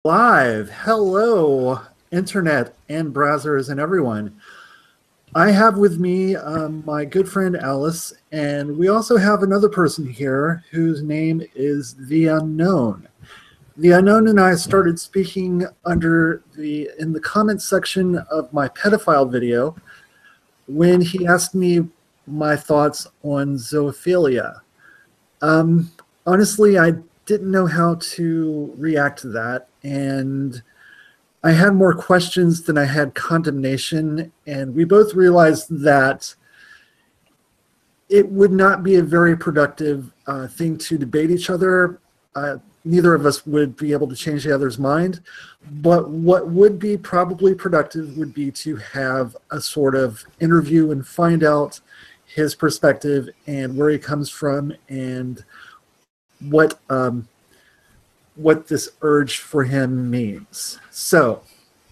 Live. Hello, internet and browsers and everyone. I have with me my good friend Alice, and we also have another person here whose name is The Unknown. The Unknown and I started speaking in the comments section of my pedophile video when he asked me my thoughts on zoophilia. Honestly, I didn't know how to react to that, and I had more questions than I had condemnation, and we both realized that it would not be a very productive thing to debate each other. Neither of us would be able to change the other's mind, but what would be probably productive would be to have a sort of interview and find out his perspective and where he comes from and what this urge for him means. So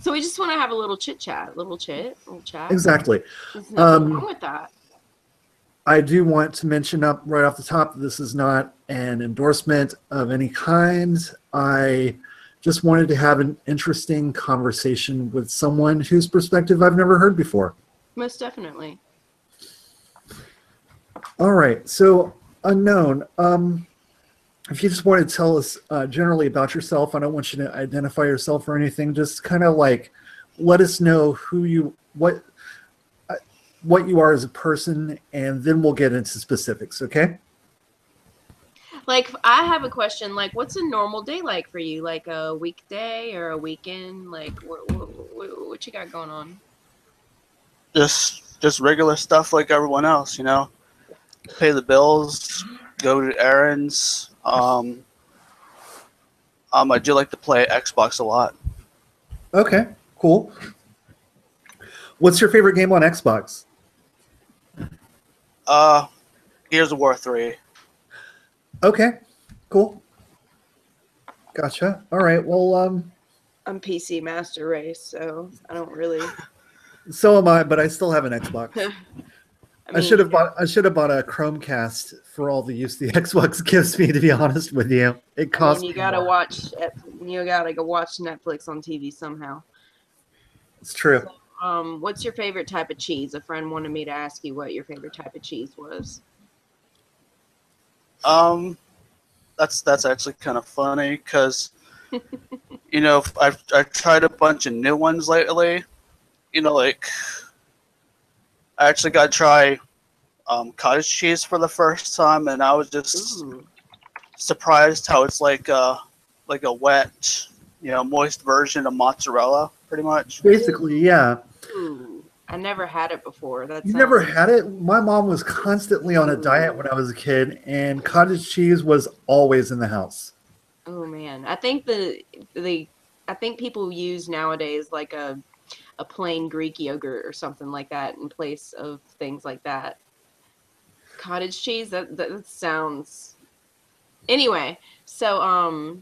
we just want to have a little chat. Exactly. There's nothing wrong with that. I do want to mention up right off the top, this is not an endorsement of any kind. I just wanted to have an interesting conversation with someone whose perspective I've never heard before. Most definitely. All right. So, Unknown, if you just want to tell us generally about yourself, I don't want you to identify yourself or anything. Just kind of like let us know what you are as a person, and then we'll get into specifics, okay? Like, I have a question. Like, what's a normal day like for you? Like a weekday or a weekend? Like, what you got going on? Just regular stuff like everyone else, you know. Pay the bills, go to errands. I do like to play Xbox a lot. Okay, cool. What's your favorite game on Xbox? Gears of War 3. Okay, cool. Gotcha. All right. Well, I'm PC Master Race, so I don't really. So am I, but I still have an Xbox. I should have bought a Chromecast for all the use the Xbox gives me. To be honest with you, it costs. You gotta watch. You gotta go watch Netflix on TV somehow. It's true. So, what's your favorite type of cheese? A friend wanted me to ask you what your favorite type of cheese was. That's actually kind of funny because, you know, I've tried a bunch of new ones lately. You know, like I actually got to try cottage cheese for the first time, and I was just surprised how it's like a wet, you know, moist version of mozzarella, pretty much. Basically, yeah. Ooh, I never had it before. You never had it? My mom was constantly on a diet when I was a kid, and cottage cheese was always in the house. Oh man, I think I think people use nowadays like a plain Greek yogurt or something like that in place of things like that. Cottage cheese, that sounds. Anyway, so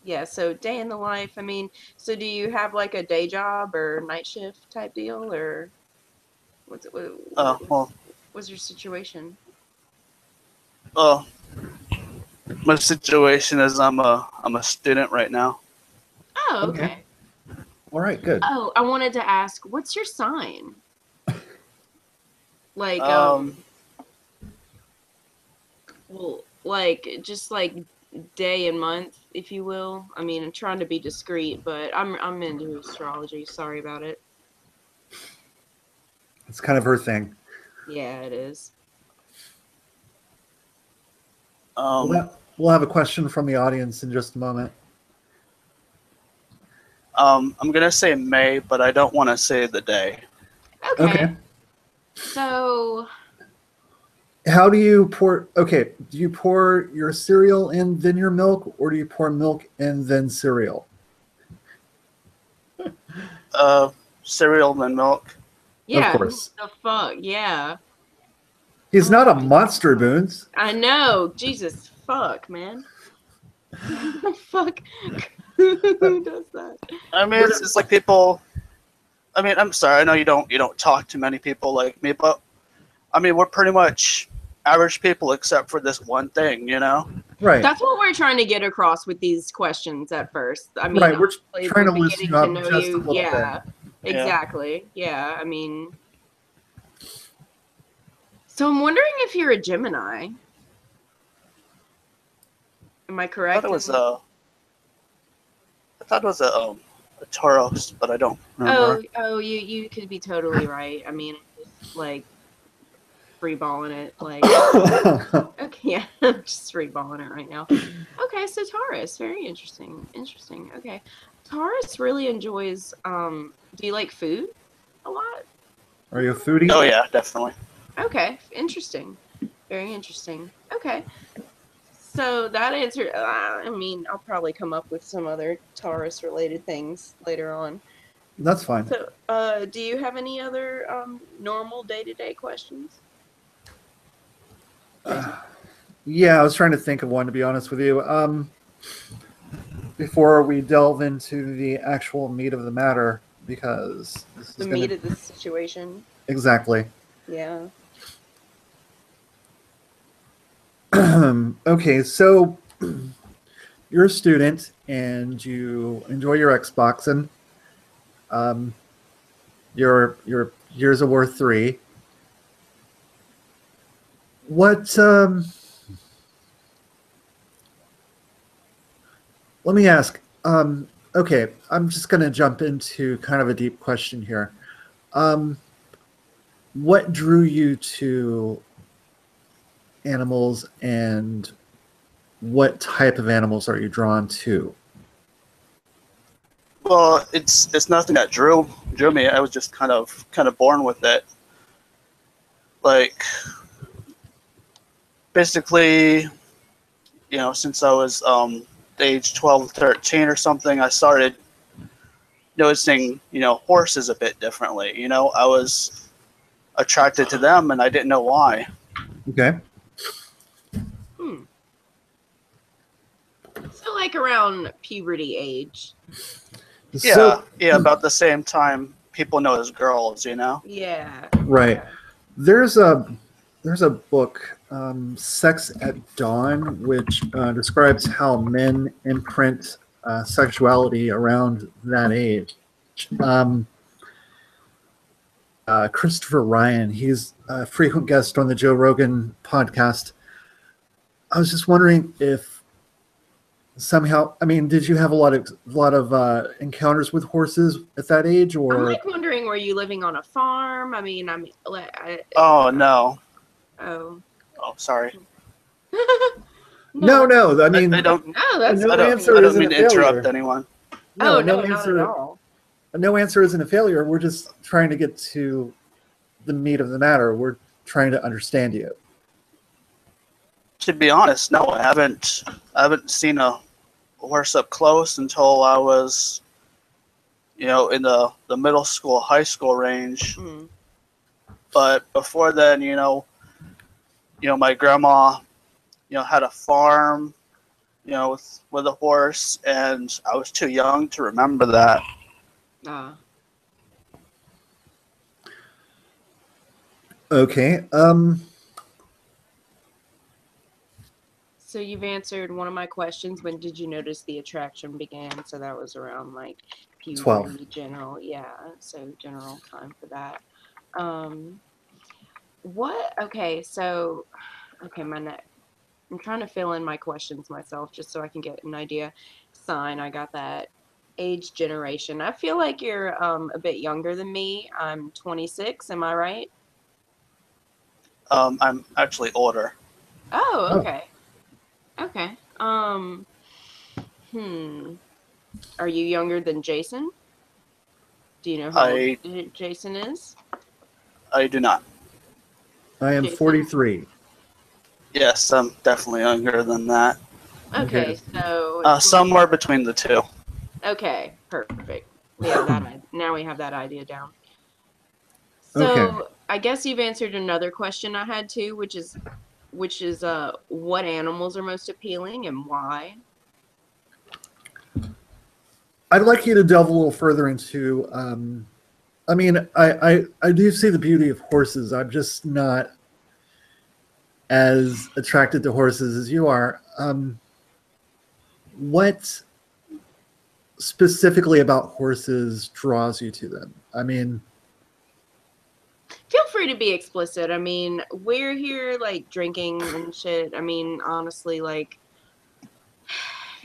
yeah, so day in the life. I mean, so do you have like a day job or night shift type deal, or what's your situation? Well, my situation is I'm a student right now. Oh, okay. All right, good. Oh, I wanted to ask, what's your sign? Like, well, like just like day and month, if you will. I mean, I'm trying to be discreet, but I'm into astrology. Sorry about it. It's kind of her thing. Yeah, it is. We'll have a question from the audience in just a moment. I'm gonna say May, but I don't want to say the day. Okay. So, how do you pour? Okay, do you pour your cereal in then your milk, or do you pour milk and then cereal? Cereal then milk. Yeah. Of course. The fuck, yeah. He's not a monster, Boons. I know. Jesus, fuck, man. Fuck. Who does that? I mean, it's like people. I mean, I'm sorry. I know you don't talk to many people like me, but I mean, we're pretty much average people except for this one thing, you know. Right. That's what we're trying to get across with these questions at first. I mean, Right. We're obviously, trying to we're loosen getting you to up know just a you. little Yeah, bit. exactly. Yeah, I mean, so I'm wondering if you're a Gemini. Am I I correct? thought it was a Taurus, but I don't remember. Oh, you could be totally right. I mean, I'm just like freeballing it. Like, okay, yeah, I'm just freeballing it right now. Okay, so Taurus, very interesting. Interesting. Okay, Taurus really enjoys. Do you like food a lot? Are you a foodie? Oh yeah, definitely. Okay, interesting. Very interesting. Okay. So that answer, I mean, I'll probably come up with some other Taurus related things later on. That's fine. So, do you have any other normal day-to-day questions? Jason? Yeah, I was trying to think of one, to be honest with you. Before we delve into the actual meat of the matter, because this The is meat going of the situation. to exactly. Yeah. Okay, so you're a student and you enjoy your Xbox, and your years of worth 3. What? Let me ask. Okay, I'm just going to jump into kind of a deep question here. Um, what drew you to animals, and what type of animals are you drawn to? Well, it's nothing that drew me. I was just kind of born with it. Like basically, since I was age 12, 13 or something, I started noticing, horses a bit differently. I was attracted to them and I didn't know why. Okay. Hmm. So, like around puberty age. So, Yeah, about the same time people notice girls, Yeah. right. Yeah. There's a book, Sex at Dawn, which describes how men imprint sexuality around that age. Um, Christopher Ryan, he's a frequent guest on the Joe Rogan podcast. I was just wondering if somehow, I mean, did you have a lot of encounters with horses at that age, I'm or like wondering, were you living on a farm? I mean, Oh no. oh. Oh, sorry. no? No, No, I mean, I don't. no, that's no I don't. answer I don't isn't a mean to interrupt failure. anyone. No, Oh no no, not at answer. all. No answer isn't a failure. We're just trying to get to the meat of the matter. We're trying to understand you. To be honest, no, I haven't. I haven't seen a horse up close until I was, in the middle school, high school range. Mm. But before then, my grandma, had a farm, with a horse, and I was too young to remember that. Ah. Okay. So you've answered one of my questions. When did you notice the attraction began? So that was around like 12. puberty, general, yeah. So general time for that. Um, what? Okay, so okay, my neck. I'm trying to fill in my questions myself just so I can get an idea. Sign, I got that. Age, generation. I feel like you're a bit younger than me. I'm 26. Am I right? I'm actually older. Oh, Oh, okay. Okay. Hmm. Are you younger than Jason? Do you know how old I Jason is? I do not. I am Jason? 43. Yes, I'm definitely younger than that. Okay, Okay. so Somewhere between the two. okay, perfect. We have that. Now we have that idea down. Okay. So I guess you've answered another question I had too, which is what animals are most appealing and why? I'd like you to delve a little further into. I mean, I do see the beauty of horses. I'm just not. as attracted to horses as you are, what specifically about horses draws you to them? I mean, Feel free to be explicit. I mean, we're here like drinking and shit. I mean, honestly, like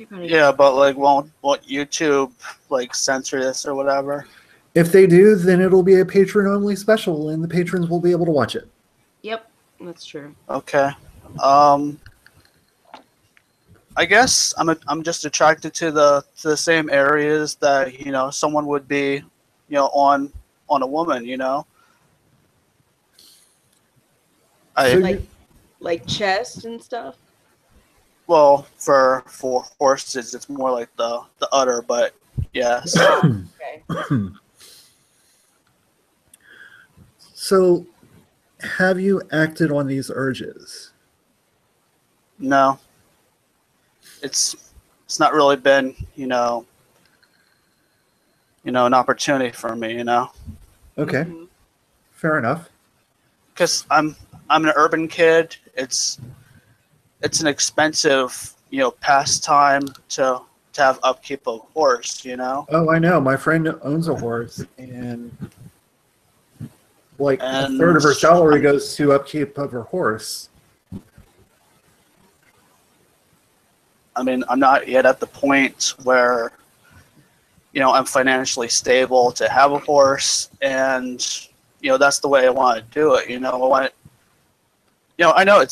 everybody. Yeah, but like, won't YouTube like censor this or whatever? if they do, then it'll be a patron-only special, and the patrons will be able to watch it. Yep, that's true. Okay. I guess I'm just attracted to the same areas that someone would be, on a woman. I So Like chest and stuff. Well, for horses, it's more like the udder, but yes. Okay. So, have you acted on these urges? No, it's not really been an opportunity for me, Okay, Mhm. fair enough. because I'm an urban kid. It's an expensive pastime to have upkeep of horse. Oh, I know. My friend owns a horse, and like a And third of her salary goes to upkeep of her horse. I mean, I'm not yet at the point where I'm financially stable to have a horse, and that's the way I want to do it. I know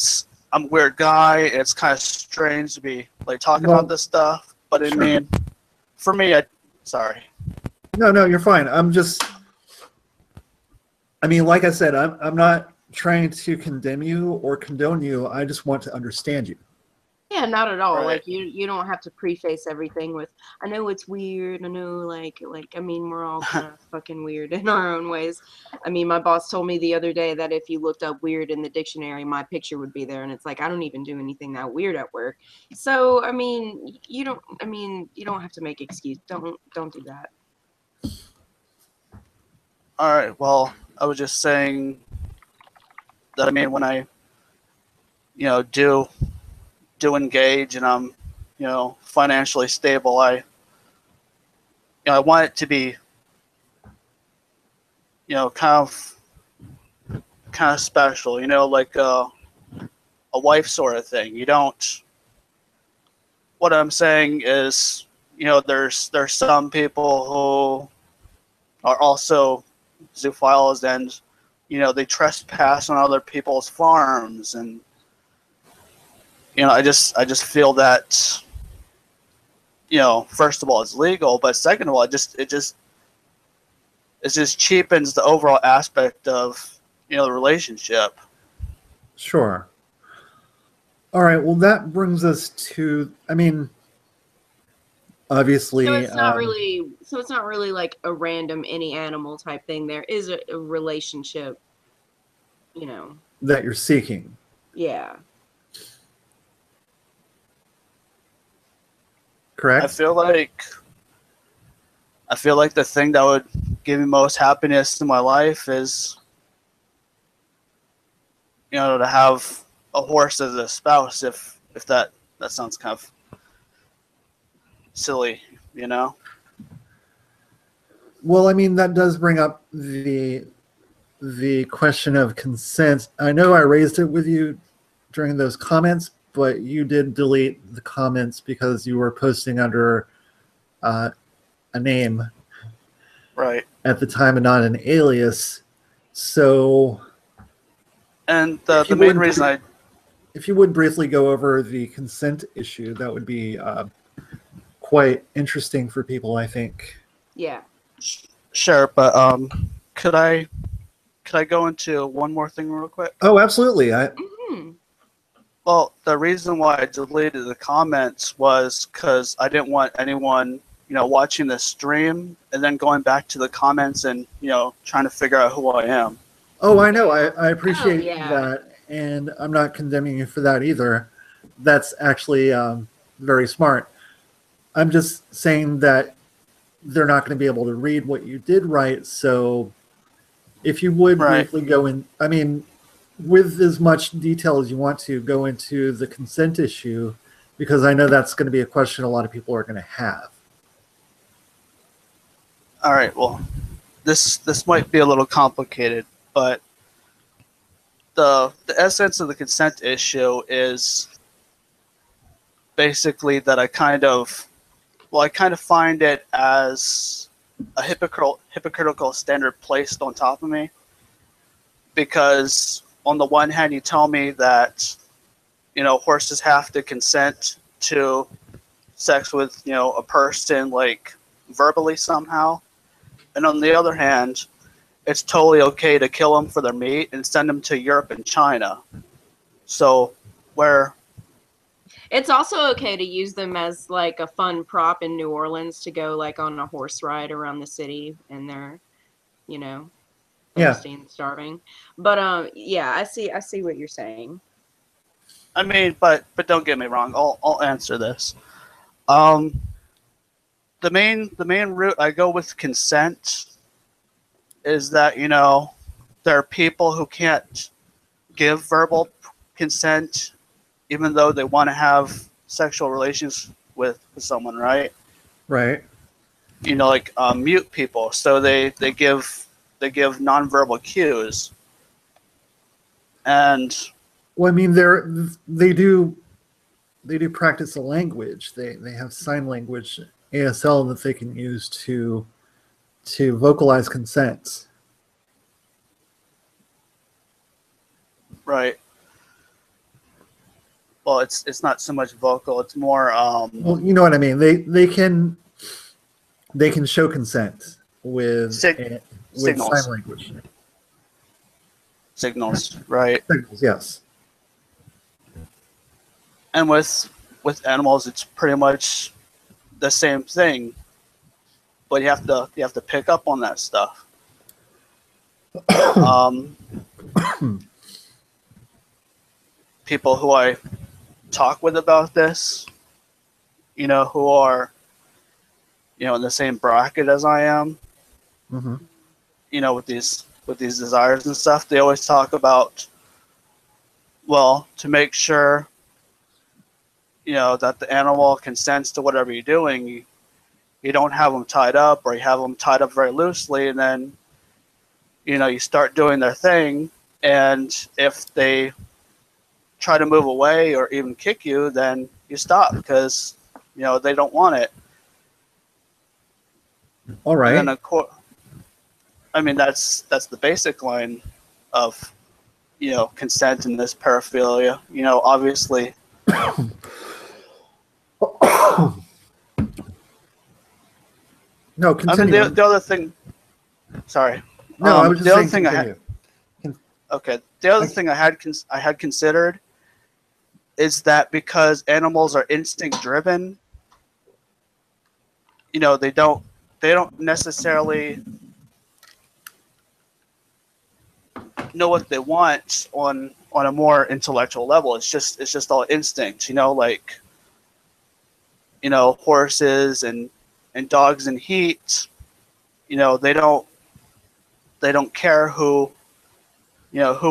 I'm a weird guy. It's kind of strange to be like talking Well, about this stuff, but I sure. mean, for me, sorry. No, you're fine. I mean, like I said, I'm not trying to condemn you or condone you. I just want to understand you. Yeah, not at all. Right. Like you don't have to preface everything with, I know it's weird. I know, like I mean, we're all kind of fucking weird in our own ways. I mean, my boss told me the other day that if you looked up weird in the dictionary, my picture would be there, and it's like I don't even do anything that weird at work. So, I mean, you don't. I mean, you don't have to make excuse. Don't do that. All right. Well, I was just saying that. I mean, when I do engage and I'm financially stable, I want it to be kind of special, like a wife sort of thing. You don't. What I'm saying is, there's some people who are also zoophiles, and they trespass on other people's farms, and I just feel that first of all it's legal, but second of all it just cheapens the overall aspect of the relationship. Sure. All right. Well, that brings us to, I mean, obviously. So it's not really. So it's not really like a random any animal type thing. There is a relationship. That you're seeking. Yeah. Correct? I feel like the thing that would give me most happiness in my life is to have a horse as a spouse, if that sounds kind of silly. Well, I mean, that does bring up the question of consent. I know I raised it with you during those comments, but you did delete the comments because you were posting under a name Right. at the time and not an alias. So, And If you the main wouldn't reason if you would briefly go over the consent issue, that would be quite interesting for people, I think. Yeah. sure, but could I go into one more thing real quick? Oh, absolutely. Hmm. Well, the reason why I deleted the comments was because I didn't want anyone, watching the stream and then going back to the comments and, trying to figure out who I am. Oh, I know. I appreciate yeah. that, and I'm not condemning you for that either. That's actually very smart. I'm just saying that they're not going to be able to read what you did write. So if you would Right. briefly go in, I mean, with as much detail as you want to, go into the consent issue, because I know that's going to be a question a lot of people are going to have. All right. Well, this might be a little complicated, but the essence of the consent issue is basically that I kind of find it as a hypocritical standard placed on top of me, because on the one hand you tell me that horses have to consent to sex with a person, like verbally somehow, and on the other hand it's totally okay to kill them for their meat and send them to Europe and China. So where It's also okay to use them as like a fun prop in New Orleans to go like on a horse ride around the city, and they're, thirsty and starving. But yeah, I see what you're saying. I mean, but don't get me wrong. I'll answer this. The main route I go with consent is that there are people who can't give verbal consent, even though they want to have sexual relations with someone, right? Right. Like mute people, so they give nonverbal cues, and well, I mean, they do practice a language. They have sign language, ASL, that they can use to vocalize consent. right. Well, it's not so much vocal; it's more. Well, you know what I mean. They can show consent with signals. sign language. Signals, right? Signals, yes. And with animals, it's pretty much the same thing, but you have to pick up on that stuff. People who I talk with about this, who are in the same bracket as I am, Mm-hmm. with these desires and stuff, they always talk about, well, to make sure that the animal consents to whatever you're doing, you don't have them tied up, or you have them tied up very loosely, and then you start doing their thing, and if they try to move away or even kick you, then you stop, because they don't want it. All right. And then of course, I mean, that's the basic line of consent in this paraphilia. Obviously. No, continue. I mean, the other thing. Sorry. No, I was just the other saying thing okay. The other thing I had considered is that because animals are instinct driven, they don't necessarily know what they want on a more intellectual level. It's just all instinct, like horses and dogs in heat. They don't care who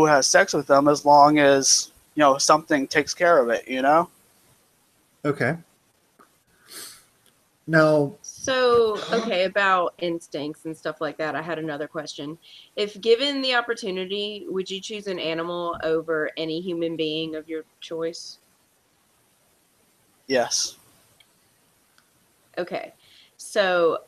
has sex with them, as long as something takes care of it. Okay. Now, So, okay, about instincts and stuff like that, I had another question. If given the opportunity, would you choose an animal over any human being of your choice? Yes. Okay. So,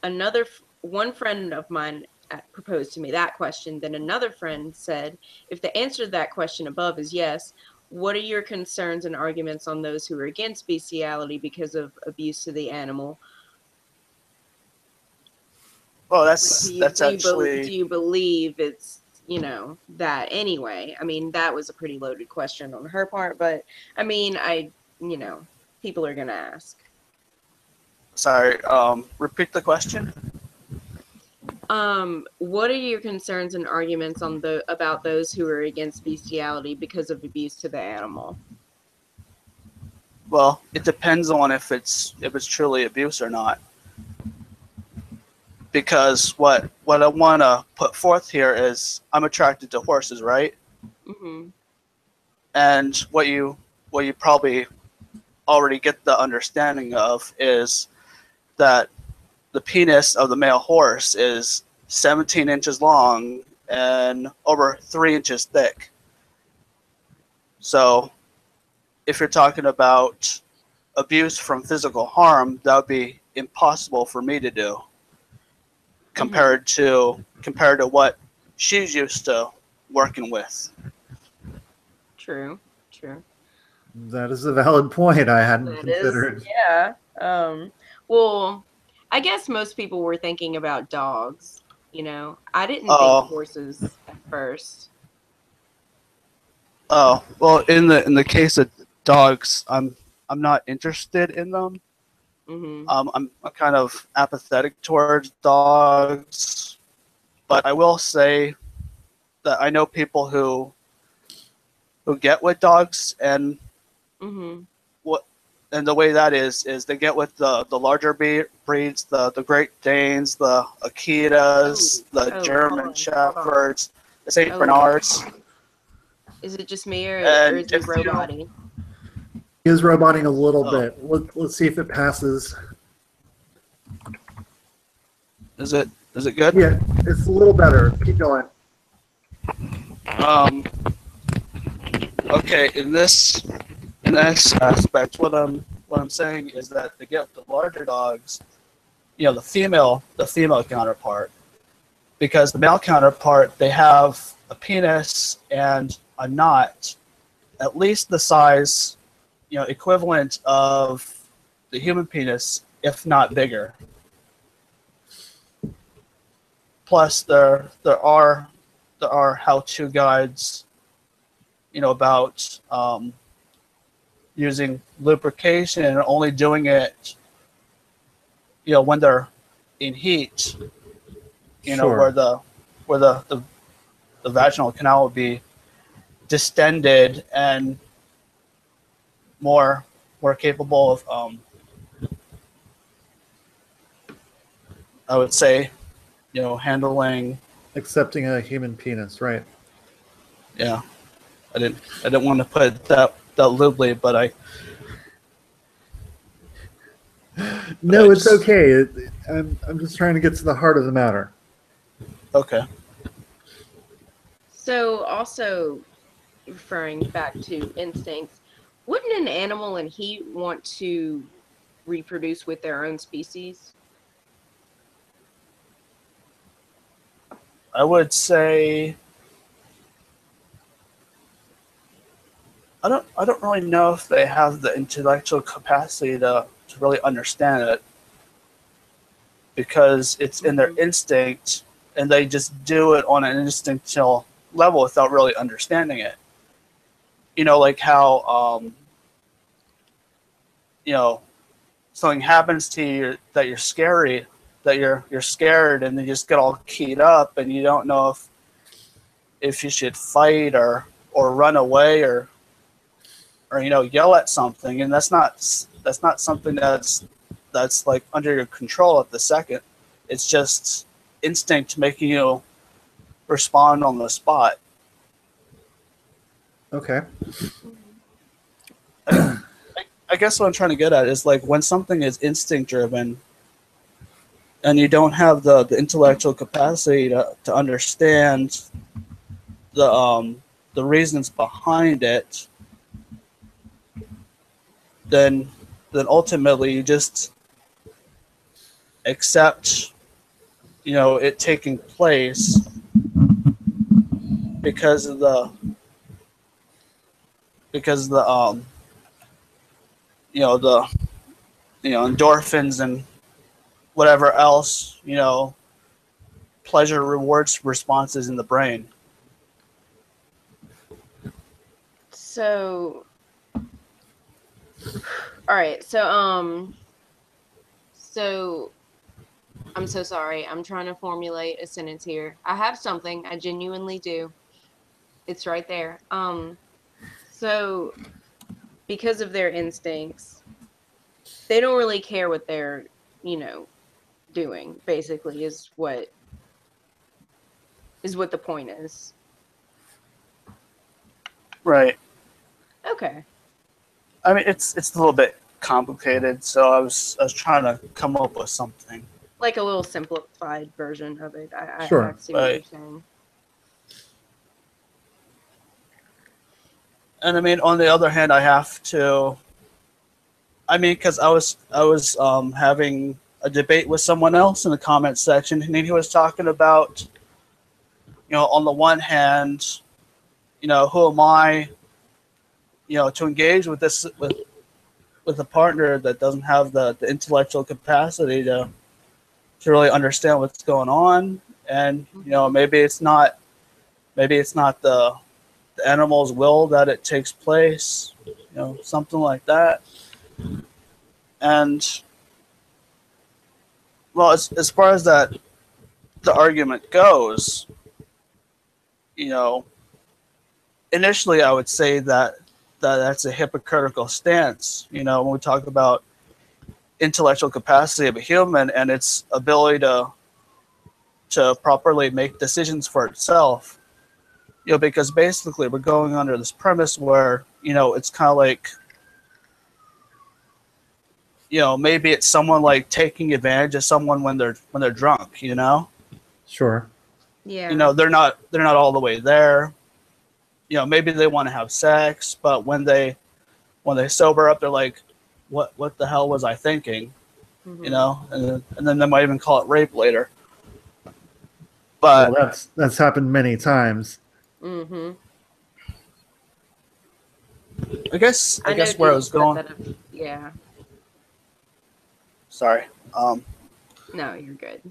one friend of mine proposed to me that question. Then another friend said, if the answer to that question above is yes, what are your concerns and arguments on those who are against bestiality because of abuse to the animal? Well, actually. Do you believe it's that anyway? I mean, that was a pretty loaded question on her part, but I mean, people are gonna ask. Sorry. Repeat the question. What are your concerns and arguments about those who are against bestiality because of abuse to the animal? Well, it depends on if it's truly abuse or not. Because what I want to put forth here is, I'm attracted to horses, right? Mm-hmm. And what you probably already get the understanding of is that the penis of the male horse is 17 inches long and over 3 inches thick. So if you're talking about abuse from physical harm, that would be impossible for me to do compared to what she's used to working with. True. True. That is a valid point I hadn't That is, considered. yeah. Well, I guess most people were thinking about dogs. I didn't think Oh, horses at first. oh, well, in the case of dogs, I'm not interested in them. Hmm. I'm kind of apathetic towards dogs, but I will say that I know people who get with dogs, and Hmm. what and the way that is they get with the larger breeds, the Great Danes, the Oh, Akitas, the oh, German hold on. Shepherds, the Saint Oh, Bernards, is it just me, or and is he if you roboting? He is roboting a little oh, bit. Let's see if it passes. is it good? Yeah, it's a little better. Keep going. Um, okay, in this aspect, what I'm saying is that to get the larger dogs, the female counterpart, because the male counterpart, they have a penis and a knot at least the size, equivalent of the human penis, if not bigger. Plus, there are how-to guides, about using lubrication and only doing it, when they're in heat. Where Sure. the vaginal canal would be distended and more capable of, I would say, handling. Accepting a human penis, right? Yeah, I didn't want to put it that lubely, but I No, it's just okay. I'm just trying to get to the heart of the matter. okay. So, also referring back to instincts, wouldn't an animal in heat want to reproduce with their own species? I would say I don't really know if they have the intellectual capacity to really understand it, because it's in their Hmm. instinct and they just do it on an instinctual level without really understanding it. Like how you know something happens to you that you're scared, and you just get all keyed up and you don't know if you should fight or run away or yell at something, and that's not something that's like under your control at the second. It's just instinct making you respond on the spot. Okay. I, I guess what I'm trying to get at is, like, when something is instinct driven and you don't have the intellectual capacity to understand the reasons behind it, then ultimately you just accept it taking place because of the the endorphins and whatever else, pleasure rewards responses in the brain. So, all right. So I'm so sorry. I'm trying to formulate a sentence here. I have something. I genuinely do. It's right there. So because of their instincts, they don't really care what they're, you know, doing, basically, is what the point is. Right. Okay. I mean, it's a little bit complicated, so I was trying to come up with something. Like a little simplified version of it. I Sure. see what you're saying. And I mean, on the other hand, I have to. I mean, because I was having a debate with someone else in the comment section, and he was talking about, on the one hand, who am I, to engage with this with a partner that doesn't have the intellectual capacity to really understand what's going on, and maybe it's not the animal's will that it takes place, something like that. And well, as far as that the argument goes, initially I would say that's a hypocritical stance. When we talk about intellectual capacity of a human and its ability to properly make decisions for itself, because basically we're going under this premise where it's kind of like, maybe it's someone like taking advantage of someone when they're drunk. Sure. Yeah. They're not all the way there. Maybe they want to have sex, but when they sober up, they're like, what the hell was I thinking? Mm-hmm. And then they might even call it rape later. But well, that's happened many times. Mm-hmm. I guess where I was going. Yeah. Sorry. No, you're good.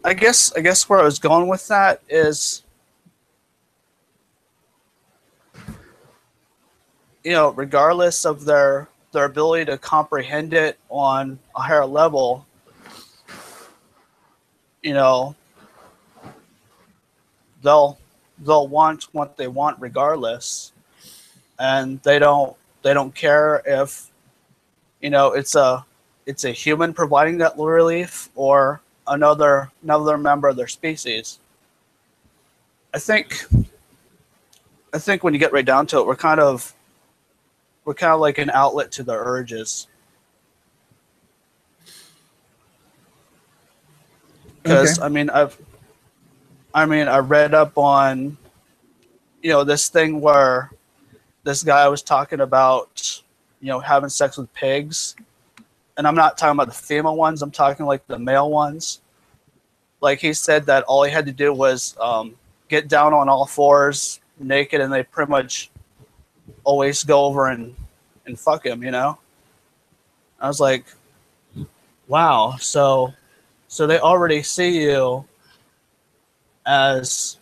I guess where I was going with that is, regardless of their ability to comprehend it on a higher level, they'll want what they want regardless, and they don't care if it's a human providing that relief or another member of their species. I think when you get right down to it, we're kind of like an outlet to their urges. Because Okay. I read up on this thing where this guy was talking about having sex with pigs, and I'm not talking about the female ones. I'm talking like the male ones. Like he said that all he had to do was get down on all fours, naked, and they pretty much always go over and fuck him. I was like, wow. So they already see you as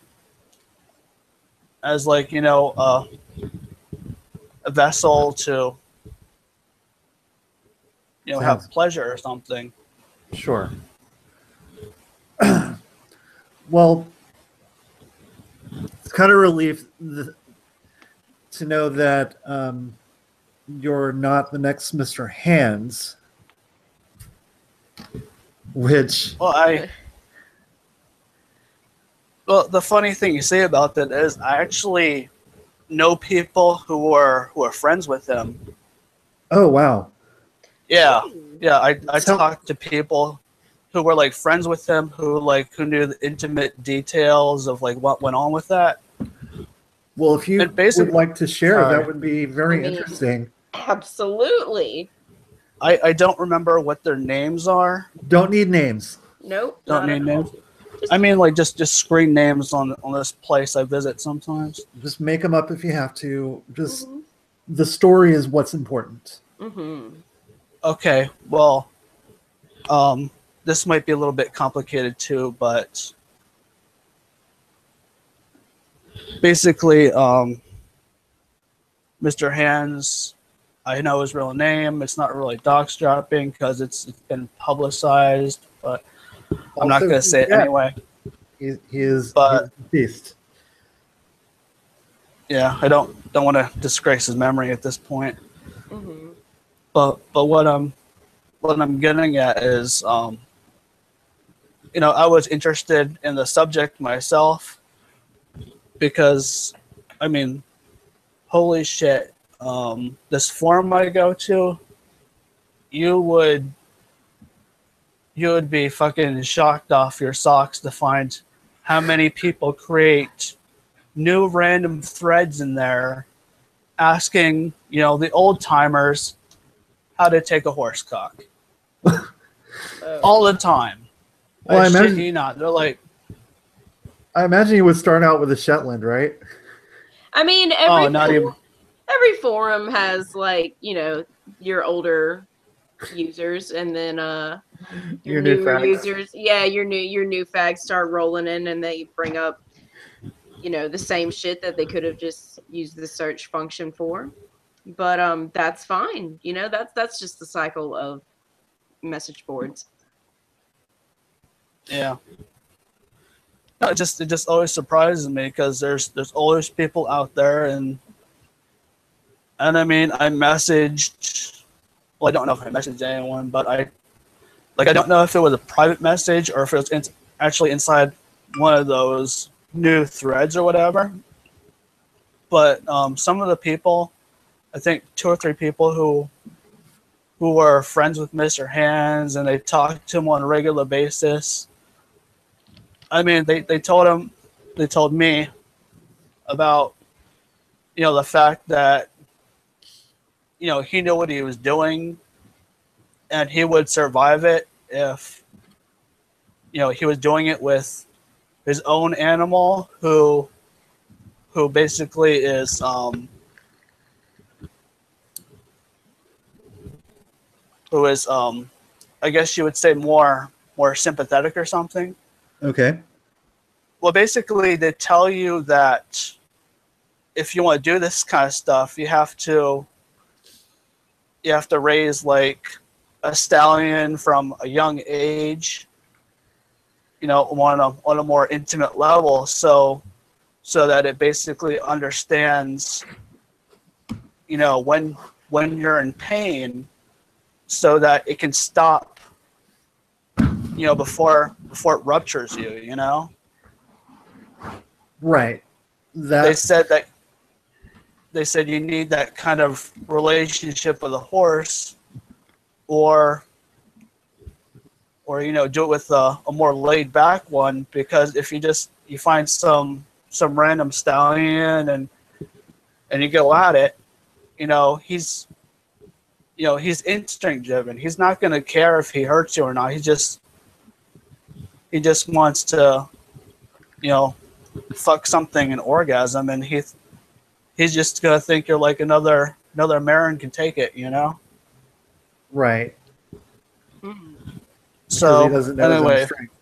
like a vessel to have pleasure or something. Sure. Well, it's kind of relief to know that you're not the next Mr. Hands, which Well, the funny thing you say about that is I actually know people who are friends with him. oh wow. Yeah. I talked to people who were like friends with him, who knew the intimate details of like what went on with that. Well, if you would like to share, Sorry. that would be very interesting. Absolutely. I don't remember what their names are. Don't need names. Nope. Don't need names. I mean, like just screen names on this place I visit sometimes. Just make them up if you have to. Just the story is what's important. Mm-hmm. Okay, well, this might be a little bit complicated too, but basically, Mr. Hands, I know his real name. It's not really dox dropping because it's been publicized, but I'm not going to say it anyway. He is deceased. Yeah, I don't want to disgrace his memory at this point. Mm-hmm. But what I'm getting at is, I was interested in the subject myself because, I mean, holy shit, this forum I go to, you would be fucking shocked off your socks to find how many people create new random threads in there asking, the old timers how to take a horse cock. All the time. Well, I shit you not. They're like, I imagine you would start out with a Shetland, right? I mean, every forum has like, your older users, and then your newer users. Yeah, your new fags start rolling in, and they bring up, the same shit that they could have just used the search function for. But that's fine. That's just the cycle of message boards. yeah. No, it just always surprises me because there's always people out there, and I mean, I messaged. Well, I don't know if I messaged anyone, but I don't know if it was a private message or if it was actually inside one of those new threads or whatever. But some of the people, I think 2 or 3 people who were friends with Mr. Hands, and they talked to him on a regular basis. I mean, they told me about, the fact that, he knew what he was doing, and he would survive it if, he was doing it with his own animal, who basically is, I guess you would say more sympathetic or something. Okay. Well, basically, they tell you that if you want to do this kind of stuff, you have to raise like a stallion from a young age, on a more intimate level, so that it basically understands, when you're in pain, so that it can stop, before it ruptures you, Right. They said you need that kind of relationship with a horse, or do it with a more laid back one, because if you find some random stallion and you go at it, he's instinct driven. He's not going to care if he hurts you or not. He just wants to, fuck something and orgasm, and he's just gonna think you're like another mare and can take it, Right. So he doesn't know anyway, his own strength.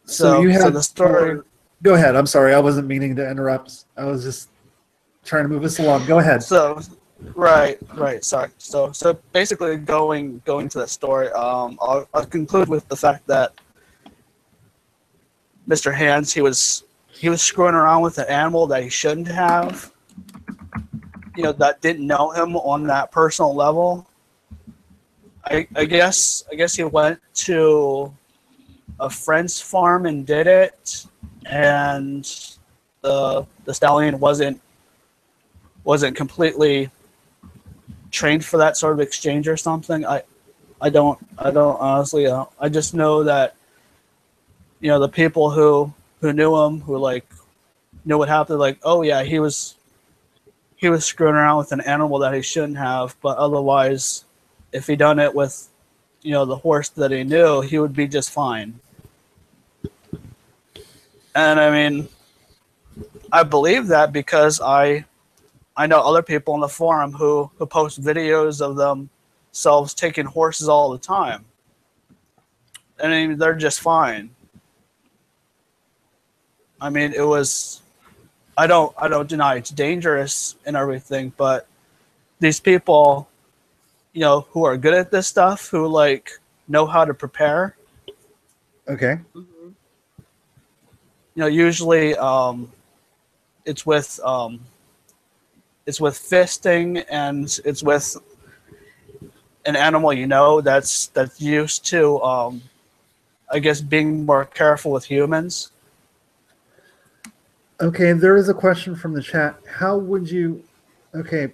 So you had the story. Go ahead. I'm sorry. I wasn't meaning to interrupt. I was just trying to move us along. Go ahead. So, right. Sorry. So basically, going to that story, I'll conclude with the fact that Mr. Hands, he was screwing around with an animal that he shouldn't have, that didn't know him on that personal level. I guess he went to a friend's farm and did it, and the stallion wasn't completely trained for that sort of exchange or something. I don't honestly. I just know that, the people who knew him, who like knew what happened, like, oh yeah, he was screwing around with an animal that he shouldn't have, but otherwise, if he done it with, the horse that he knew, he would be just fine. And I mean, I believe that because I know other people on the forum who post videos of themselves taking horses all the time, and I mean, they're just fine. I mean, it was. I don't deny it's dangerous and everything, but these people, who are good at this stuff, who like know how to prepare. Okay. Mm-hmm. Usually, it's with fisting, and it's with an animal, that's used to, I guess, being more careful with humans. Okay, there is a question from the chat. How would you? Okay,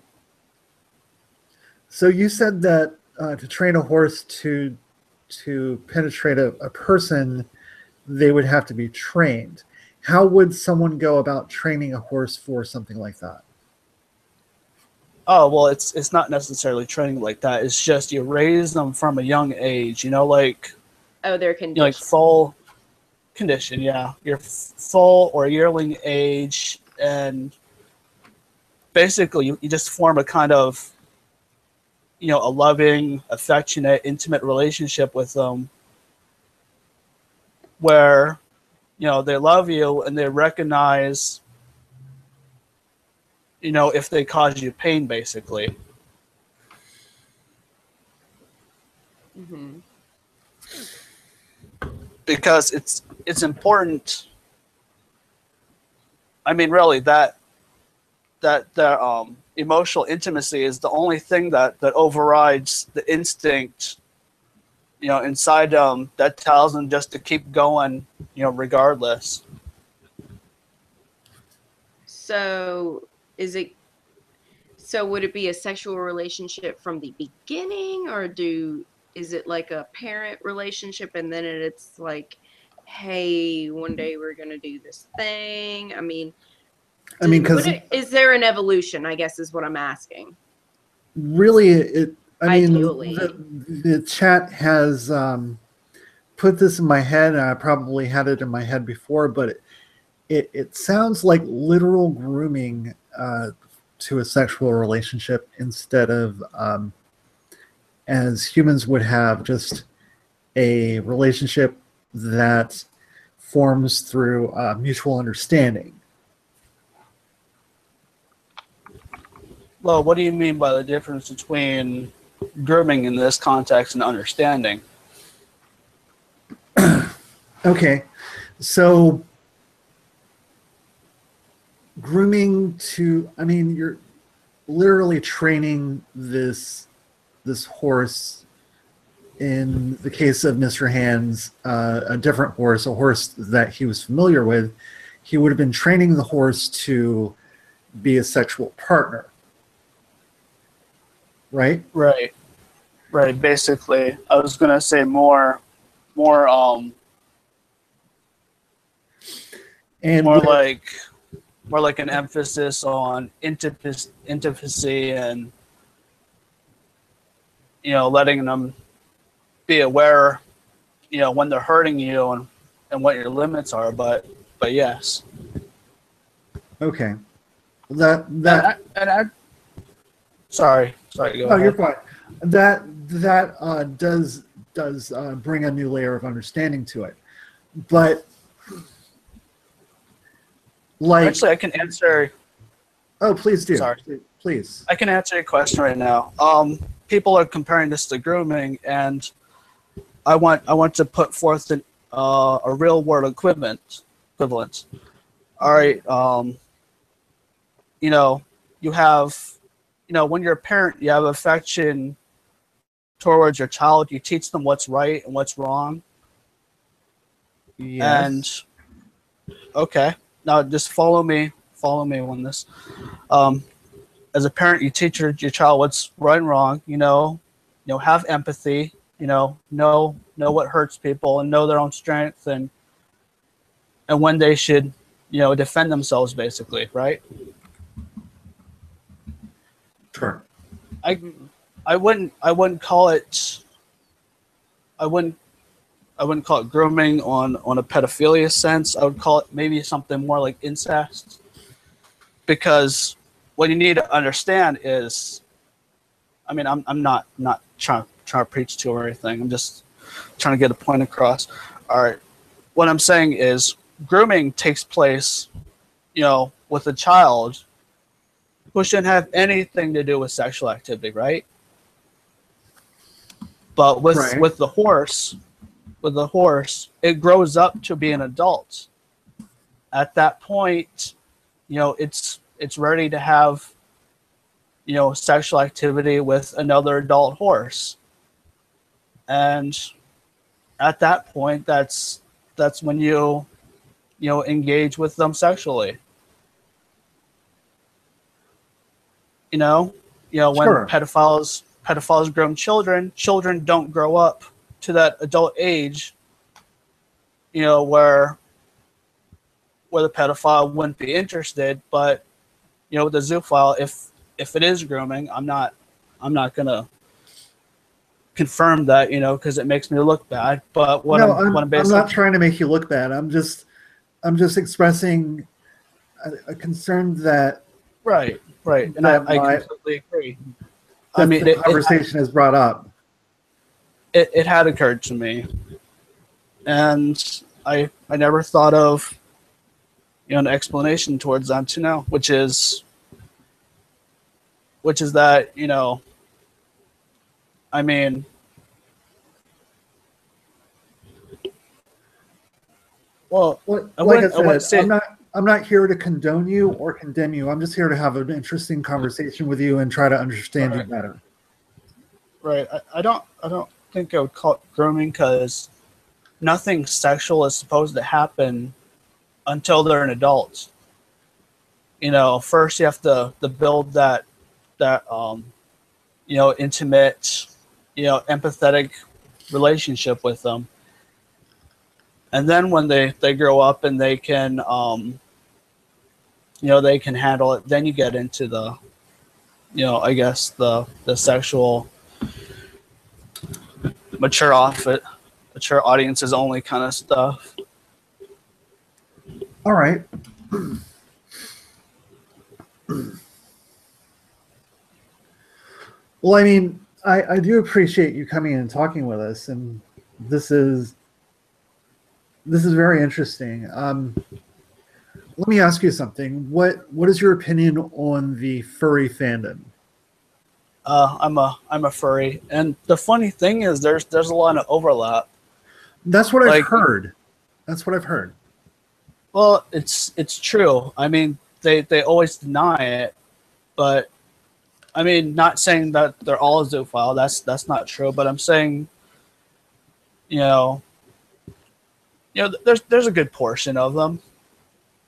so you said that to train a horse to penetrate a person, they would have to be trained. How would someone go about training a horse for something like that? Oh well, it's not necessarily training like that. It's just you raise them from a young age. Like Oh, their like condition. full condition. Yeah, your full or yearling age, and basically you just form a kind of a loving, affectionate, intimate relationship with them, where they love you and they recognize if they cause you pain, basically. Mm-hmm. Because it's important. I mean, really, that emotional intimacy is the only thing that overrides the instinct, inside them, that tells them just to keep going, regardless. So is it? So would it be a sexual relationship from the beginning, or is it like a parent relationship and then it's like, hey, one day we're gonna do this thing? I mean, I mean, because is there an evolution? I guess is what I'm asking. really, I mean, Ideally. the chat has put this in my head, and I probably had it in my head before, but it sounds like literal grooming to a sexual relationship instead of as humans would have just a relationship that forms through mutual understanding. Well, what do you mean by the difference between grooming in this context and understanding? Okay, so grooming I mean, you're literally training this horse. In the case of Mr. Hands, a different horse, a horse that he was familiar with, he would have been training the horse to be a sexual partner. Right? Right. Basically, I was gonna say more And more like an emphasis on intimacy and letting them be aware when they're hurting you and what your limits are, but yes. Okay. That sorry go ahead. You're fine. That does bring a new layer of understanding to it. But like, actually, I can answer. Oh, please do. Sorry. Please. I can answer your question right now. People are comparing this to grooming, and I want to put forth a real world equivalent. All right. You have, when you're a parent, you have affection towards your child. You teach them what's right and what's wrong. Yes. And okay, now just follow me on this. As a parent, you teach your child what's right and wrong. Have empathy. Know what hurts people and know their own strength and when they should, defend themselves, basically, right? Sure. I wouldn't call it. I wouldn't call it grooming on a pedophilia sense. I would call it maybe something more like incest, because what you need to understand is, I mean, I'm not trying to preach to or anything. I'm just trying to get a point across. All right, what I'm saying is grooming takes place, with a child who shouldn't have anything to do with sexual activity, right? But with the horse, it grows up to be an adult. At that point, it's ready to have, sexual activity with another adult horse. And at that point, that's when you engage with them sexually. When Sure. pedophiles groom children don't grow up to that adult age, where the pedophile wouldn't be interested. But with the zoophile, if it is grooming, I'm not gonna confirm that, because it makes me look bad. But No, what I'm I'm basically not trying to make you look bad. I'm just expressing a concern that right, and that I my completely agree. I that mean, the conversation has brought up. it had occurred to me, and I never thought of an explanation towards that to now, which is that I mean, well, I Like I wouldn't said, say I'm not here to condone you or condemn you. I'm just here to have an interesting conversation with you and try to understand you right, better. right. I don't think I would call it grooming, because nothing sexual is supposed to happen until they're an adult. First you have to build that intimate, empathetic relationship with them. And then when they grow up and they can, they can handle it, then you get into the, I guess the sexual mature audiences only kind of stuff. All right. Well, I mean, I do appreciate you coming in and talking with us, and this is very interesting. Let me ask you something. What is your opinion on the furry fandom? I'm a furry, and the funny thing is, there's a lot of overlap. That's what I've Like, heard. That's what I've heard. well, it's true. I mean, they always deny it, but I mean, not saying that they're all zoophile. That's not true. But I'm saying, you know, there's a good portion of them,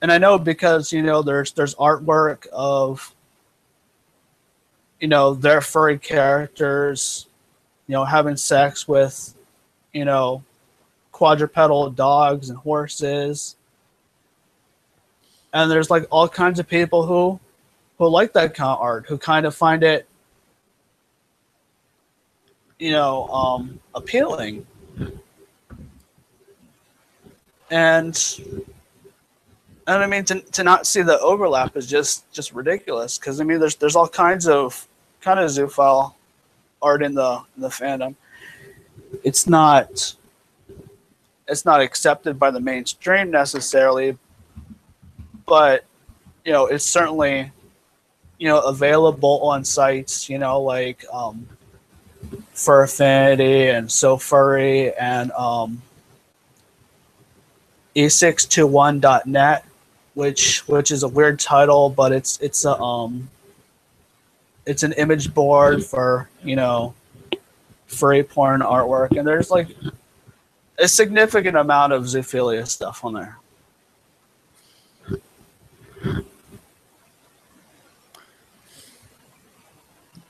and I know because there's artwork of their furry characters, having sex with quadrupedal dogs and horses, and there's like all kinds of people who like that kind of art, who kind of find it appealing. And I mean, to not see the overlap is just ridiculous, because I mean there's all kinds of zoophile art in the fandom. It's not accepted by the mainstream necessarily, but it's certainly available on sites like Fur Affinity and So Furry and e621.net, which is a weird title, but it's an image board for furry porn artwork, and there's like a significant amount of zoophilia stuff on there.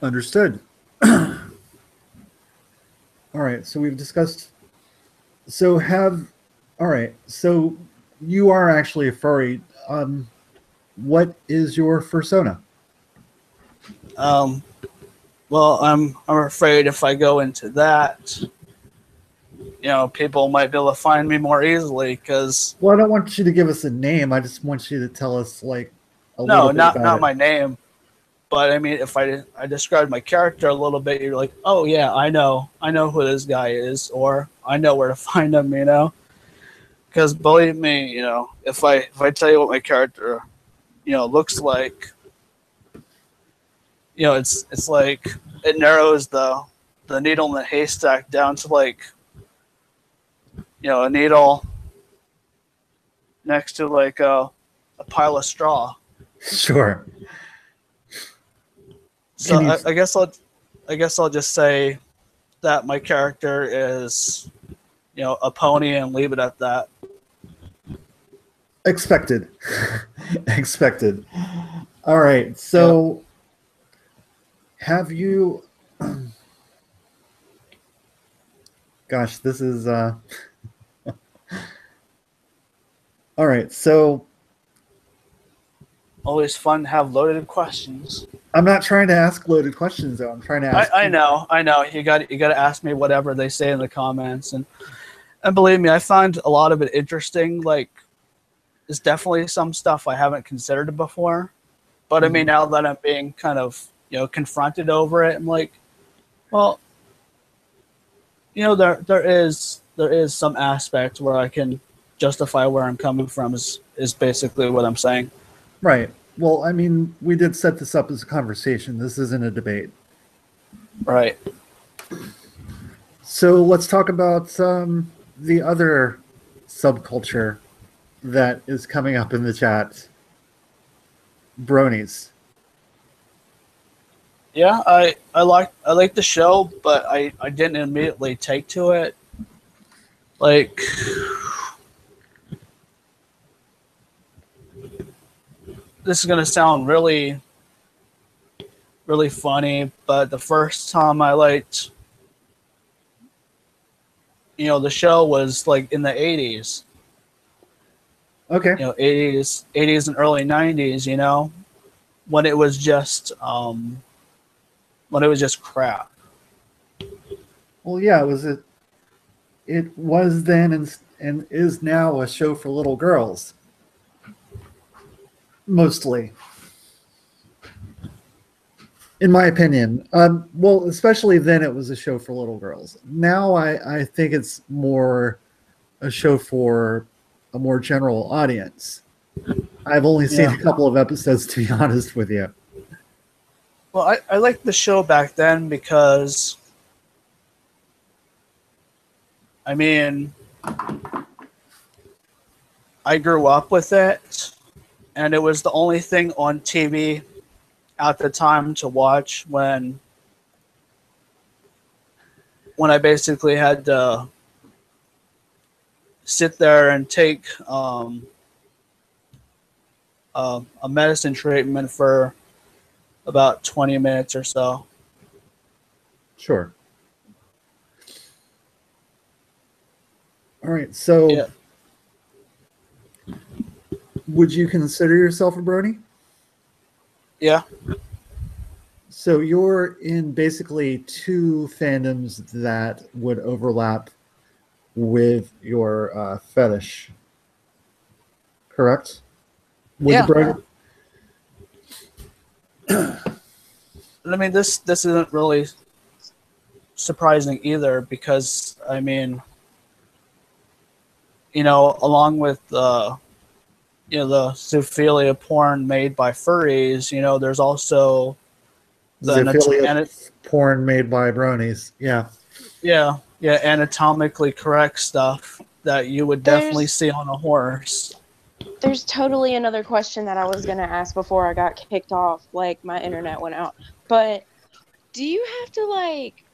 Understood. All right. So we've discussed. All right. So you are actually a furry. What is your fursona? Well, I'm afraid if I go into that, people might be able to find me more easily, because Well, I don't want you to give us a name. I just want you to tell us like a little bit not about it. my name, but I mean, if I described my character a little bit, you're like, oh yeah, I know who this guy is, or I know where to find him, because believe me, if I tell you what my character looks like, it's like it narrows the needle in the haystack down to like a needle next to like a pile of straw. Sure. So I guess I'll just say that my character is a pony and leave it at that. Expected. Expected. All right. So Have you? Gosh, this is all right. So Always fun to have loaded questions. I'm not trying to ask loaded questions though. I'm trying to ask. I know. You got to ask me whatever they say in the comments, and believe me, I find a lot of it interesting. Like, there's definitely some stuff I haven't considered before, but I mean, now that I'm being kind of confronted over it, I'm like, well, there is some aspect where I can justify where I'm coming from. Is basically what I'm saying. Right. Well, I mean, we did set this up as a conversation. This isn't a debate. Right. So let's talk about the other subculture that is coming up in the chat. Bronies. Yeah, I like the show, but I didn't immediately take to it. Like, this is gonna sound really, really funny, but the first time I liked, the show was like in the 80s. Okay. 80s and early 90s. When it was just crap. Well, yeah, it was then and is now a show for little girls. Mostly. In my opinion. Well, especially then it was a show for little girls. Now I think it's more a show for a more general audience. I've only seen a couple of episodes, to be honest with you. Well, I liked the show back then because, I mean, I grew up with it, and it was the only thing on TV at the time to watch when I basically had to sit there and take a medicine treatment for about 20 minutes or so. Sure. All right. So, would you consider yourself a brony? Yeah. So you're in basically two fandoms that would overlap with your fetish, correct? Yeah. The I mean, this isn't really surprising either because, I mean, along with the zoophilia porn made by furries, there's also the zoophilia porn made by bronies. Yeah. Yeah, anatomically correct stuff that you would definitely see on a horse. There's totally another question that I was going to ask before I got kicked off, like my internet went out. But do you have to like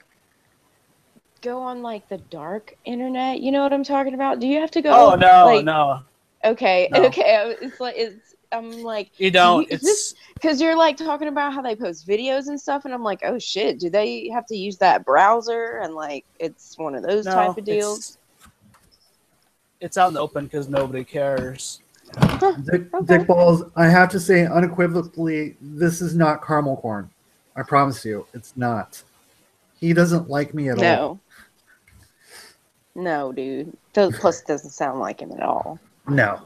go on like the dark internet? You know what I'm talking about? Do you have to go? Oh no, like, no. Okay, no. okay. I'm like, you don't. It's because you're like talking about how they post videos and stuff, and I'm like, oh shit, do they have to use that browser? And like, it's one of those type of deals. It's out in the open because nobody cares. Huh, Dick Balls, I have to say unequivocally, this is not caramel corn. I promise you, it's not. He doesn't like me at all. No, dude. Plus, it doesn't sound like him at all. No.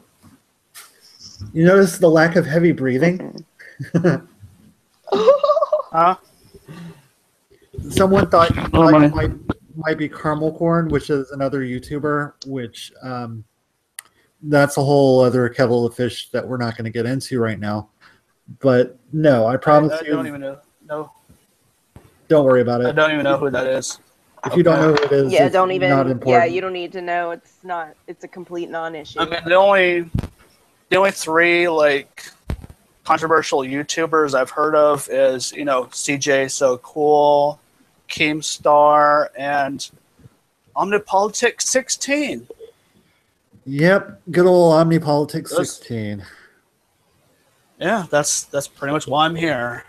You notice the lack of heavy breathing? Huh? Someone thought might be caramel corn, which is another YouTuber, which that's a whole other kettle of fish that we're not going to get into right now. But no, I promise you. I don't even know. No. Don't worry about it. I don't even know who that is. If you don't know who it is, yeah, it's don't even. Not important. Yeah, you don't need to know. It's not. It's a complete non-issue. I mean, the only three like controversial YouTubers I've heard of is CJ So Cool, Keemstar, and Omnipolitics 16. Yep, good old Omnipolitics 16. Yeah, that's pretty much why I'm here.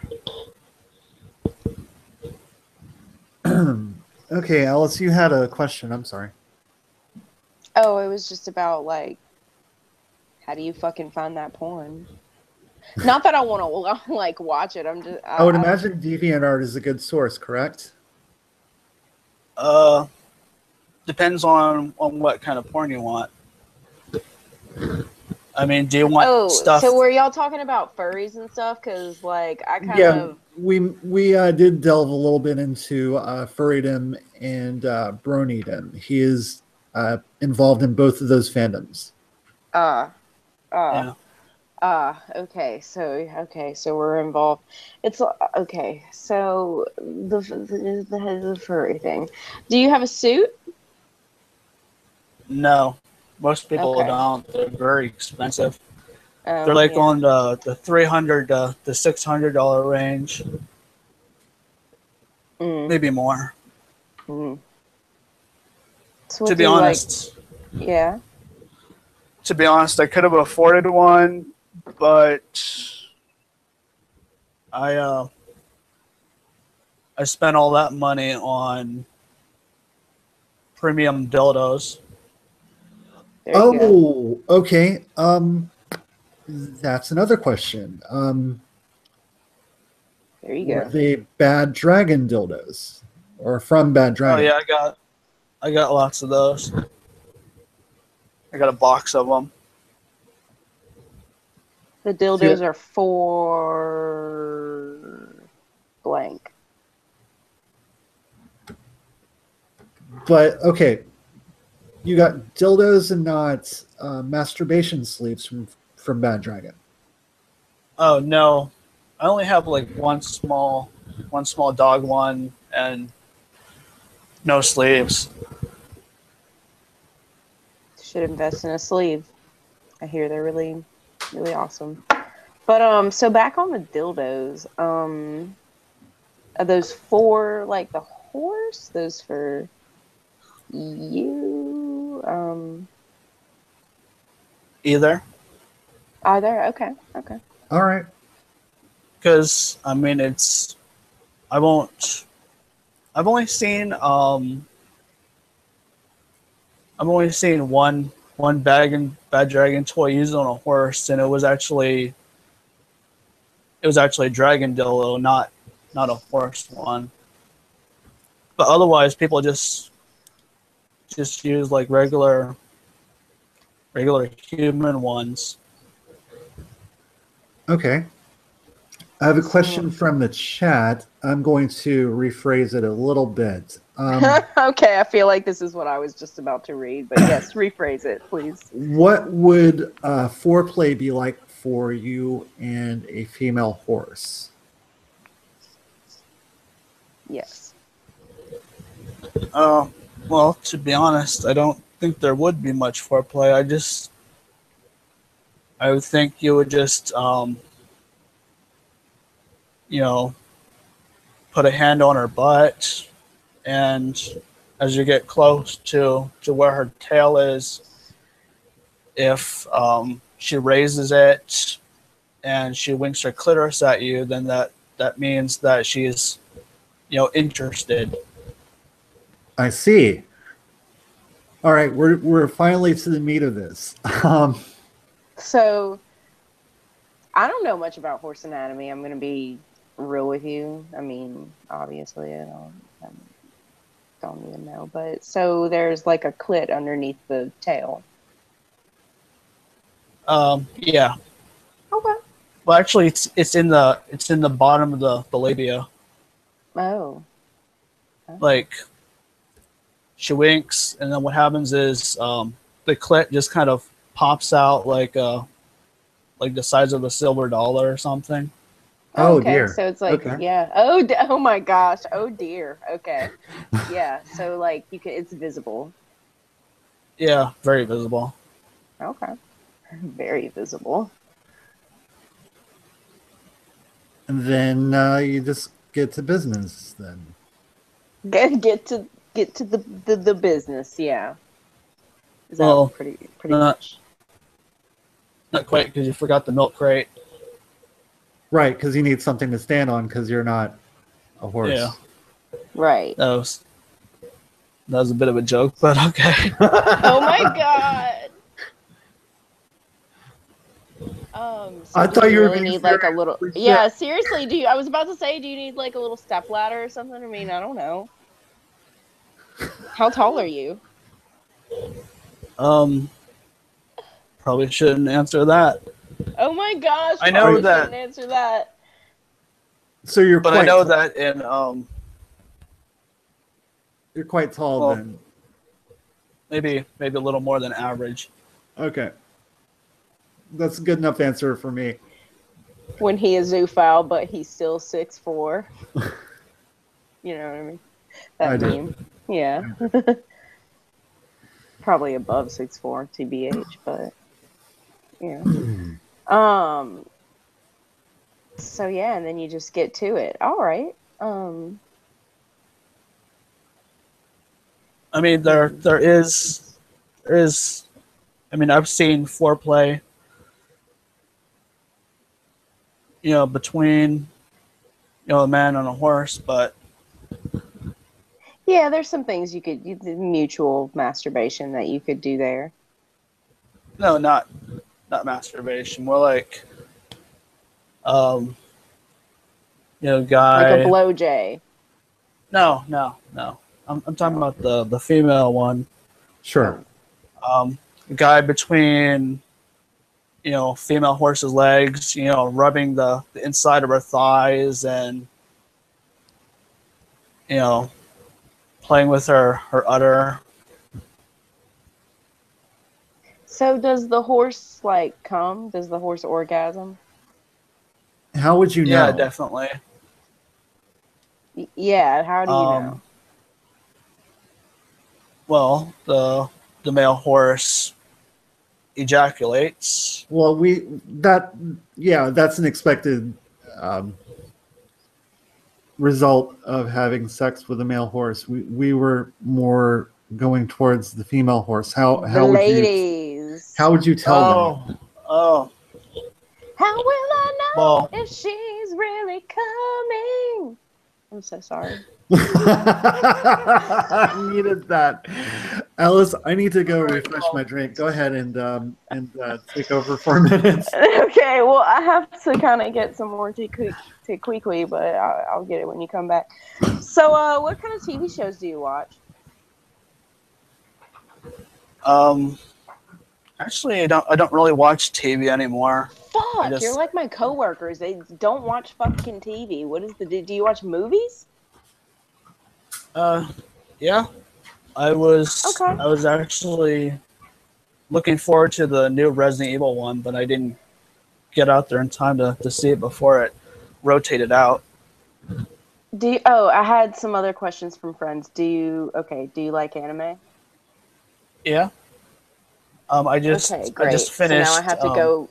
Okay, Alice, you had a question. I'm sorry. Oh, it was just about like, how do you fucking find that porn? Not that I want to like watch it. I'm just I would I don't. imagine DeviantArt is a good source, correct? Uh, depends on what kind of porn you want. I mean, do you want Oh, stuff? so were y'all talking about furries and stuff? Because like I kind Yeah, of we did delve a little bit into furrydom and bronydom. He is involved in both of those fandoms. uh uh Yeah. okay, so we're involved. It's okay. So the furry thing. Do you have a suit? No, most people Okay. don't. They're very expensive. They're Oh like yeah. on the $300 to $600 range, Mm, maybe more. mm. So To what be do you like? honest, Yeah. I could have afforded one, but I uh, I spent all that money on premium dildos. There you go. Oh, okay. That's another question. There you Were go. they Bad Dragon dildos or from Bad Oh Dragon? yeah, I got lots of those. I got a box of them. The See, dildos are for blank. but okay, you got dildos and not masturbation sleeves from Bad Dragon. Oh no, I only have like one small dog one, and no sleeves. Should invest in a sleeve. I hear they're really, really awesome. But so back on the dildos, are those for like the horse? Those for you? Either, Are there? Okay, okay. All right. because I mean it's I won't. I've only seen one bad dragon toy used on a horse, and it was actually a dragon dildo, not a horse one. But otherwise, people just use like regular human ones. Okay. I have a So question from the chat. I'm going to rephrase it a little bit. okay, I feel like this is what I was just about to read, but yes, rephrase it, please. What would foreplay be like for you and a female horse? Yes. Uh, well, to be honest, I don't think there would be much foreplay. I would think you would just you know, put a hand on her butt, and as you get close to where her tail is, if she raises it and she winks her clitoris at you, then that means that she's interested. I see. All right, we're finally to the meat of this. So I don't know much about horse anatomy. I'm gonna be real with you. I mean, obviously, I don't even know. But so there's like a clit underneath the tail. Yeah. Okay. Well, actually, it's in the bottom of the labia. Oh. Okay. Like she winks, and then what happens is the clit just kind of pops out like the size of a silver dollar or something. Oh, Oh okay. dear. So it's like, Okay. yeah. Oh my gosh. Oh dear. Okay. Yeah. So like you can, it's visible. Yeah, very visible. Okay. Very visible. And then you just get to business then. Get to the business. Yeah. Is that Well, pretty not much? not quite because you forgot the milk crate. Right, because you need something to stand on because you're not a Yeah. horse. Right. That was a bit of a joke, but okay. Oh my god. So I do thought you you were really being need like a little? seriously Yeah, serious. seriously. Do you? I was about to say, do you need like a little step ladder or something? I mean, I don't know. How tall are you? Um, Probably shouldn't answer that. Oh my gosh, I know probably that, shouldn't answer that. So you're but I quite know tall. that in You're quite tall well, then. maybe a little more than average. Okay. That's a good enough answer for me. When he is zoophile, but he's still 6'4". You know what I mean? That I do. meme. Yeah. Probably above 6'4", TBH, but yeah. So yeah, and then you just get to it. All right. I mean, there is. I mean, I've seen foreplay, between a man and a horse, but Yeah, there's some things the mutual masturbation that you could do there. no, not masturbation. More like, um, Like a guy. blow jay. No. I'm talking about the female one. Sure. Oh. Guy between, female horse's legs, rubbing the inside of her thighs and, playing with her udder. So does the horse like come? Does the horse orgasm? How would you Yeah, know? definitely. Yeah, how do you know? Well, the male horse ejaculates. Well, that's an expected um, result of having sex with a male horse. We were more going towards the female horse. How The would you ladies. tell that? Oh. How will I know Well, if she's really coming? I'm so sorry. I needed that. Alice, I need to go refresh my drink. Go ahead and take over for a minute. Okay, well, I have to kind of get some more tea quickly, but I'll get it when you come back. So, what kind of TV shows do you watch? Actually, I don't really watch TV anymore. Fuck, you're like my coworkers. They don't watch fucking TV. What is do you watch movies? Yeah. I was actually looking forward to the new Resident Evil one, but I didn't get out there in time to see it before it rotated out. I had some other questions from friends. Do you like anime? Yeah. I just finished. So now I have to go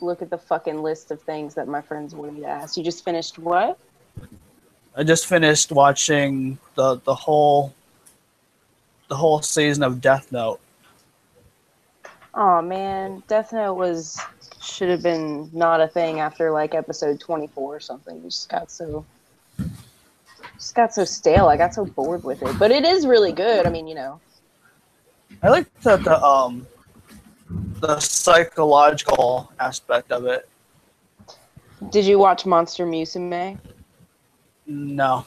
look at the fucking list of things that my friends wanted me to ask. You just finished what? I just finished watching the whole season of Death Note. Oh man, Death Note should have been not a thing after like episode 24 or something. It just got so stale. I got so bored with it. But it is really good. I mean, I like the psychological aspect of it. Did you watch Monster Musume? No.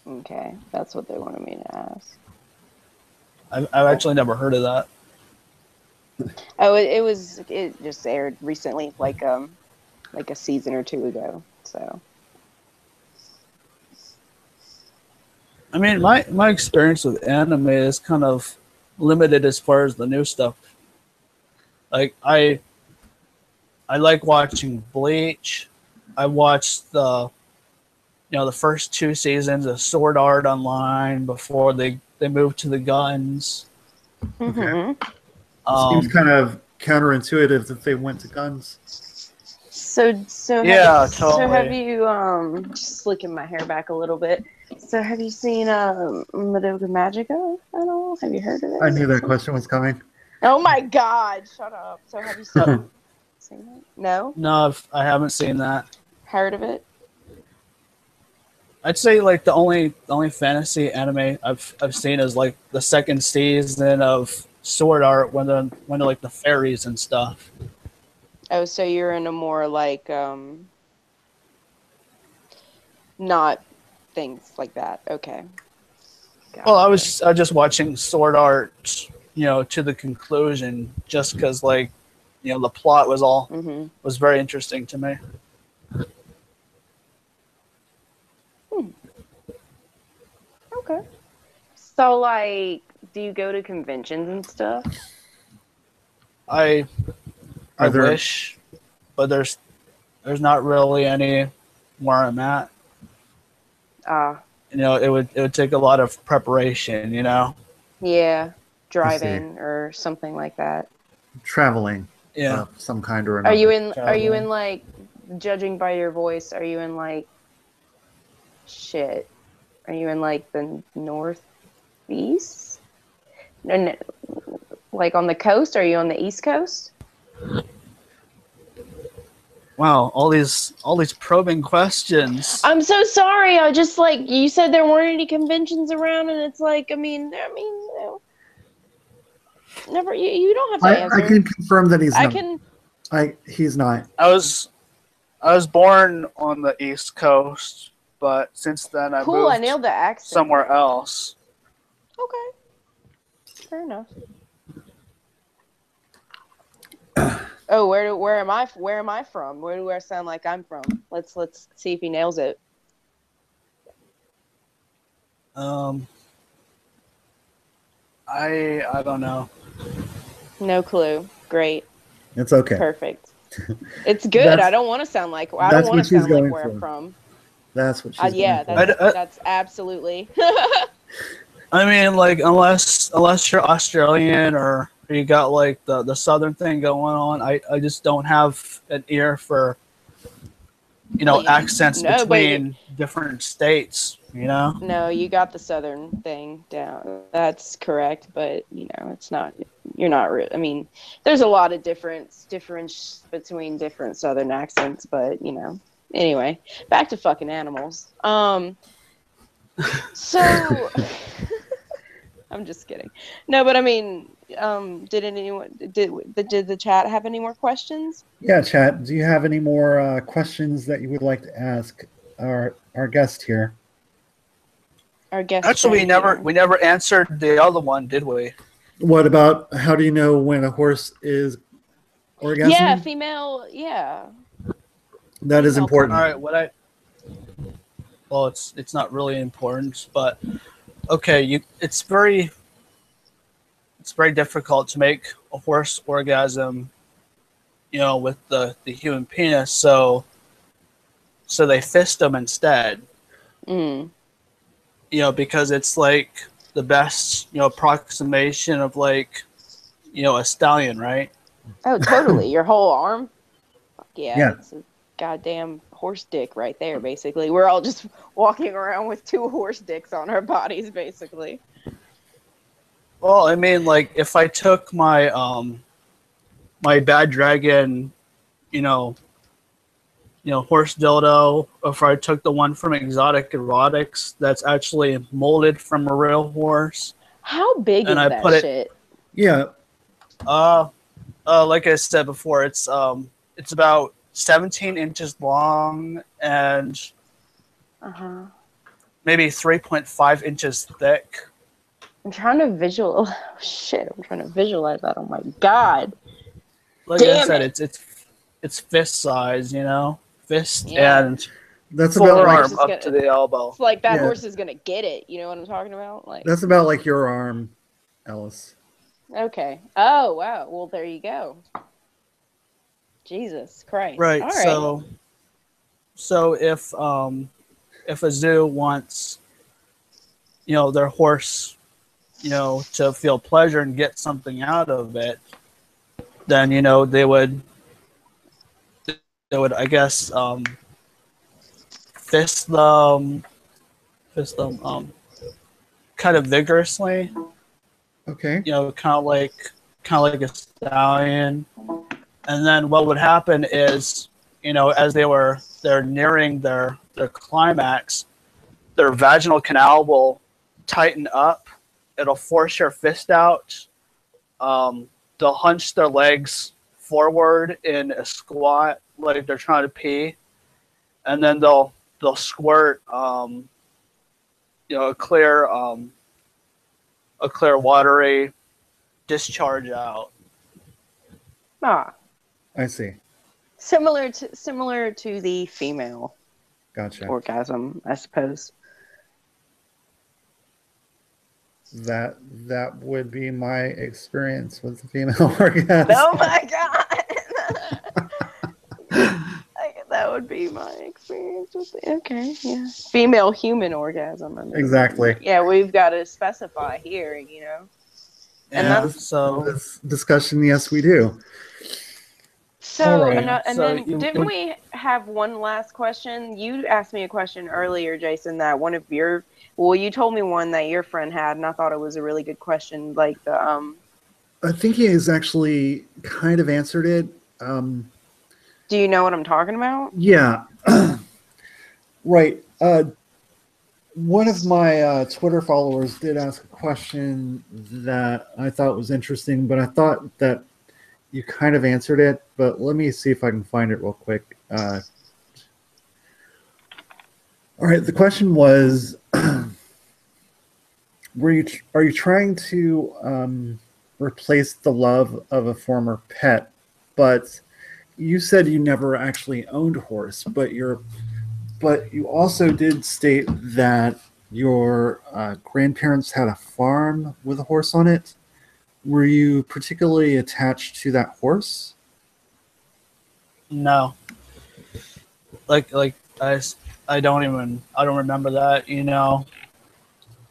Okay, that's what they wanted me to ask. I've actually never heard of that. Oh, it just aired recently, like a season or two ago. So. I mean, my experience with anime is kind of limited as far as the new stuff. Like I like watching Bleach. I watched the first 2 seasons of Sword Art Online before they moved to the guns. Mm-hmm. Seems kind of counterintuitive that they went to guns. So yeah, totally. So have you just slicking my hair back a little bit? So have you seen Madoka Magica at all? Have you heard of it? I knew that question was coming. Oh my god! Shut up. So have you seen it? No. No, I haven't seen that. Heard of it? I'd say like the only fantasy anime I've seen is like the second season of Sword Art when they're like the fairies and stuff. Oh, so you're in a more like not things like that. Okay. Well, I Gotcha. was just watching Sword Art, to the conclusion, just because like, the plot Mm-hmm. was very interesting to me. Hmm. Okay. So like, do you go to conventions and stuff? I I Are there wish, but there's not really any where I'm at. Ah, It would take a lot of preparation. yeah, I see driving or something like that. traveling Yeah. of some kind or Are you another? in are you in Traveling. like judging by your voice, are you in like shit? Are you in like the northeast? No, no, like on the coast? Are you on the east coast? Wow, all these probing questions. I'm so sorry. I just like you said there weren't any conventions around, and it's like never. You don't have to I answer. can confirm that he's I not. can. He's not. I was born on the East Coast, but since then I Cool. I moved nailed the accent. somewhere else. Okay, fair enough. Oh, where am I? Where am I from? Where do I sound like I'm from? Let's see if he nails it. Um, I don't know. No clue. Great. It's okay. Perfect. It's good. That's I don't want to sound like that's what she's going where I'm for. from. That's what she's Yeah, going for. that's absolutely. I mean, like unless you're Australian or you got like the southern thing going on, I just don't have an ear for Well, accents no, but between different states. no, you got the southern thing down. That's correct, but it's not. You're not. I mean, there's a lot of difference between different southern accents, but Anyway, back to fucking animals. So I'm just kidding. No, but I mean, did the chat have any more questions? Yeah, chat. Do you have any more questions that you would like to ask our guest here? Our guest Actually, we friend never here. we never answered the other one, did we? What about how do you know when a horse is orgasming? Yeah, female. Yeah, That is female important. All right, well, it's not really important, but okay, it's very difficult to make a horse orgasm, with the human penis, so they fist them instead, Mm. because it's like the best, approximation of like, a stallion, right? Oh, totally. Your whole arm. Fuck yeah, Yeah. it's a goddamn horse dick right there. Basically, we're all just walking around with two horse dicks on our bodies, basically. Well, I mean, like if I took my my bad dragon, you know, horse dildo, or if I took the one from Exotic Erotics that's actually molded from a real horse, How big and is I that put it, shit? Yeah. like I said before, it's about 17 inches long and Uh-huh. maybe 3.5 inches thick. I'm trying to visual. Oh, shit, I'm trying to visualize that. Oh my god. Like I Damn said, it. it's fist size, fist Yeah. and That's about like forearm Horse is up gonna- to the elbow. It's like that Yeah. horse is gonna get it. You know what I'm talking about? Like, that's about like your arm, Ellis. okay. Oh wow. Well, there you go. Jesus Christ. Right. All right. So if a zoo wants their horse to feel pleasure and get something out of it, then they would I guess fist them kind of vigorously, Okay. kind of like a stallion. And then what would happen is, as they're nearing their climax, their vaginal canal will tighten up. It'll force your fist out. They'll hunch their legs forward in a squat, like they're trying to pee, and then they'll squirt, a clear watery discharge out. Ah, I see. similar to the female Gotcha. orgasm, I suppose. That would be my experience with the female orgasm. Oh my god! That would be my experience with it. Okay, yeah. Female human orgasm. I mean, Exactly. Yeah, we've got to specify here, And Yeah, that's so This discussion, yes, we do. so. Alright. And So then, you- didn't we have one last question? You asked me a question earlier, Jason. That one of your you told me one that your friend had, and I thought it was a really good question. Like the I think he has actually kind of answered it. Do you know what I'm talking about? Yeah. Right. One of my Twitter followers did ask a question that I thought was interesting, but I thought that you kind of answered it. But let me see if I can find it real quick. All right. The question was, are you trying to replace the love of a former pet? But you said you never actually owned a horse, but you also did state that your grandparents had a farm with a horse on it. Were you particularly attached to that horse? no, like I don't remember that.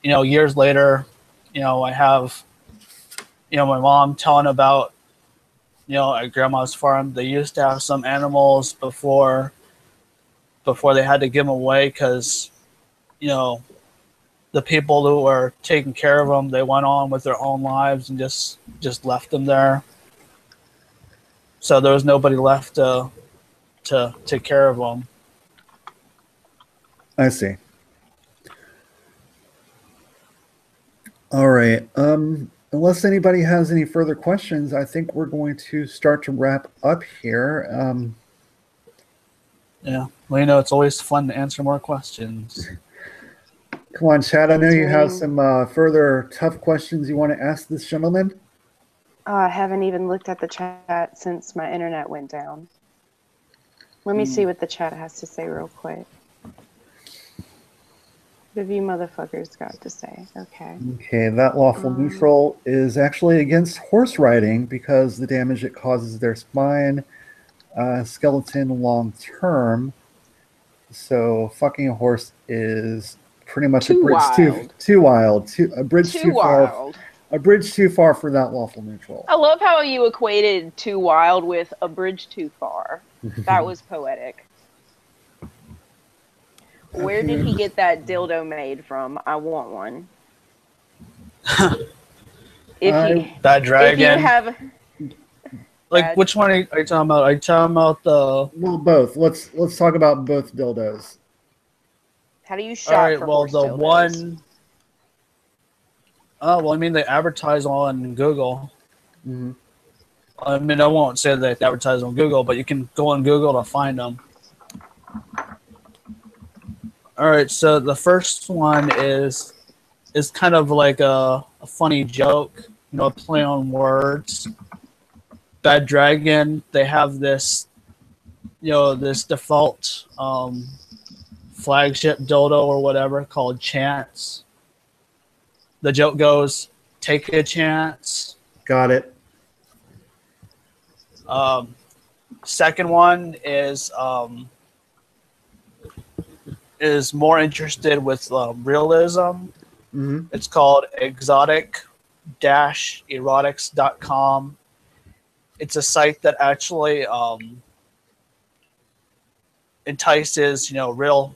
Years later, I have, my mom telling about, at grandma's farm, they used to have some animals before they had to give them away because, the people who were taking care of them, they went on with their own lives and just left them there. So there was nobody left to take care of them. I see. All right. Unless anybody has any further questions, I think we're going to start to wrap up here. Yeah. Well, it's always fun to answer more questions. Come on, Chad. I know you have some further tough questions you want to ask this gentleman. I haven't even looked at the chat since my internet went down. Let me see what the chat has to say real quick. What have you motherfuckers got to say? Okay. Okay, that lawful neutral is actually against horse riding because the damage it causes their spine, skeleton long term. So fucking a horse is pretty much Too a bridge wild. too wild, a bridge Too too far, wild. a bridge too far for that lawful neutral. I love how you equated too wild with a bridge too far. That was poetic. Where did he get that dildo made from? I want one. Bad Dragon. If you have, Like, which one are you talking about? Are you talking about the... Well, both. Let's talk about both dildos. how do you shop All right, for well, horse the dildos? one... Oh, well, they advertise on Google. Mm-hmm. I won't say that they advertise on Google, but you can go on Google to find them. All right, so the first one is kind of like a funny joke, a play on words. Bad Dragon, they have this, this default flagship dildo or whatever called Chance. The joke goes, take a chance. Got it. Second one is more interested with realism. Mm-hmm. It's called exotic-erotics.com. It's a site that actually entices, real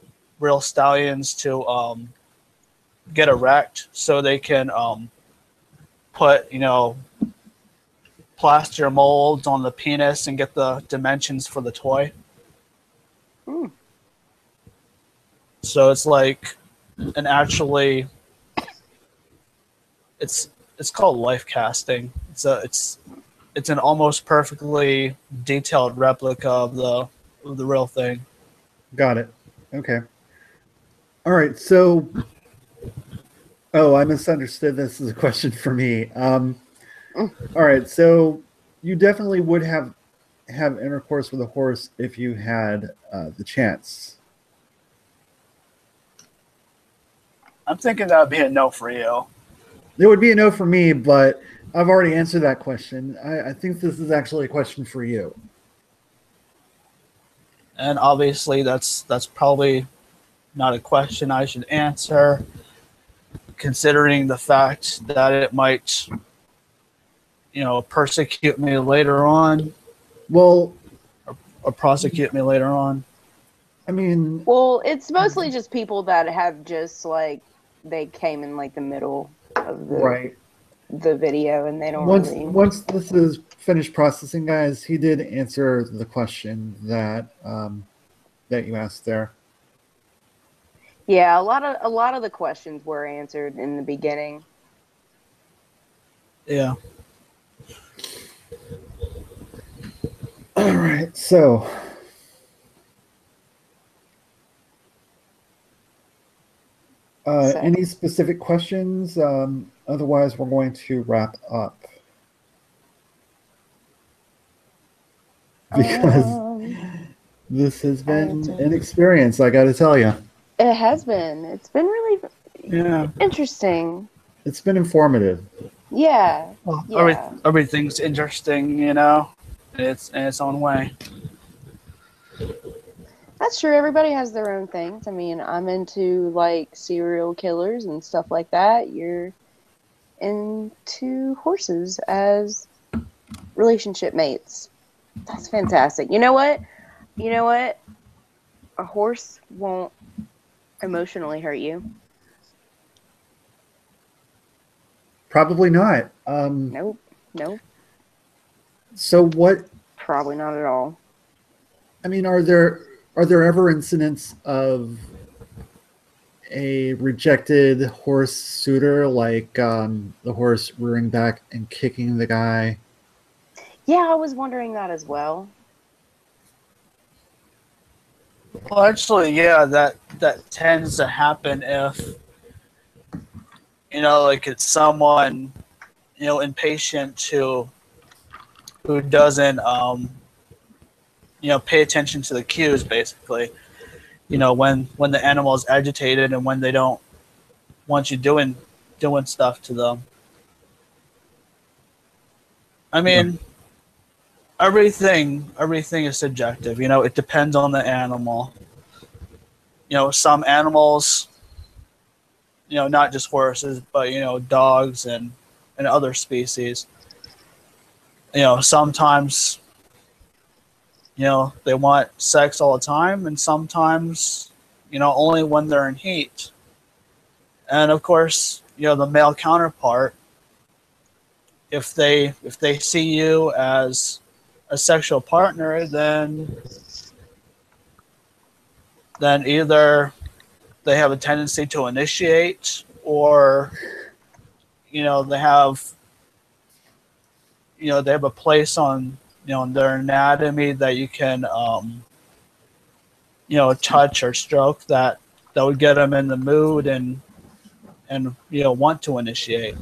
stallions to get erect so they can put, plaster molds on the penis and get the dimensions for the toy. Hmm. So it's like and actually, it's called life casting. It's an almost perfectly detailed replica of the real thing. Got it. Okay. All right. So, oh, I misunderstood. This is a question for me. All right. So, you definitely would have intercourse with a horse if you had the chance. I'm thinking that would be a no for you. It would be a no for me, but I've already answered that question. I think this is actually a question for you. And obviously, that's probably not a question I should answer, considering the fact that it might, persecute me later on Well, or prosecute me later on. I mean, Well, it's mostly just people that have just like they came in like the middle of right. the video and they don't Once really. once this is finished processing, guys, he did answer the question that you asked there. Yeah, a lot of the questions were answered in the beginning. Yeah. All right. So, So- any specific questions? Otherwise, we're going to wrap up because this has been an experience. I got to tell you, It has been. It's been really Yeah. interesting. it's been informative. Yeah. Well, Yeah. everything's interesting, in its own way. That's true. Everybody has their own things. I mean, I'm into like serial killers and stuff like that. You're into horses as relationship mates. That's fantastic. You know what? You know what? A horse won't emotionally hurt you. Probably not. Nope. Nope. So what? Probably not at all. I mean, are there ever incidents of a rejected horse suitor, like the horse rearing back and kicking the guy? Yeah, I was wondering that as well. Well, actually, yeah, that tends to happen if like it's someone impatient who doesn't pay attention to the cues, basically. When the animal is agitated and when they don't want you doing stuff to them. I mean, everything is subjective. It depends on the animal. Some animals, not just horses, but dogs and other species. Sometimes they want sex all the time, and sometimes only when they're in heat. And of course, the male counterpart, if they see you as a sexual partner, then either they have a tendency to initiate, or they have a place on in their anatomy that you can touch or stroke that would get them in the mood and want to initiate.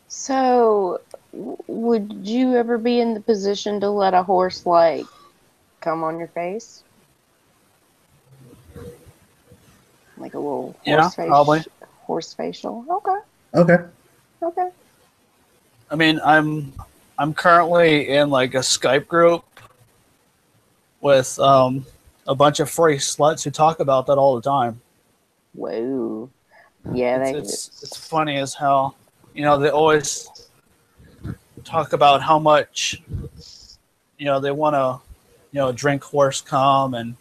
So, would you ever be in the position to let a horse like come on your face? Like a little probably. Horse facial. Okay. Okay. Okay. I mean, I'm currently in like a Skype group with a bunch of furry sluts who talk about that all the time. Whoa. Yeah, it's funny as hell. They always talk about how much they want to drink horse cum and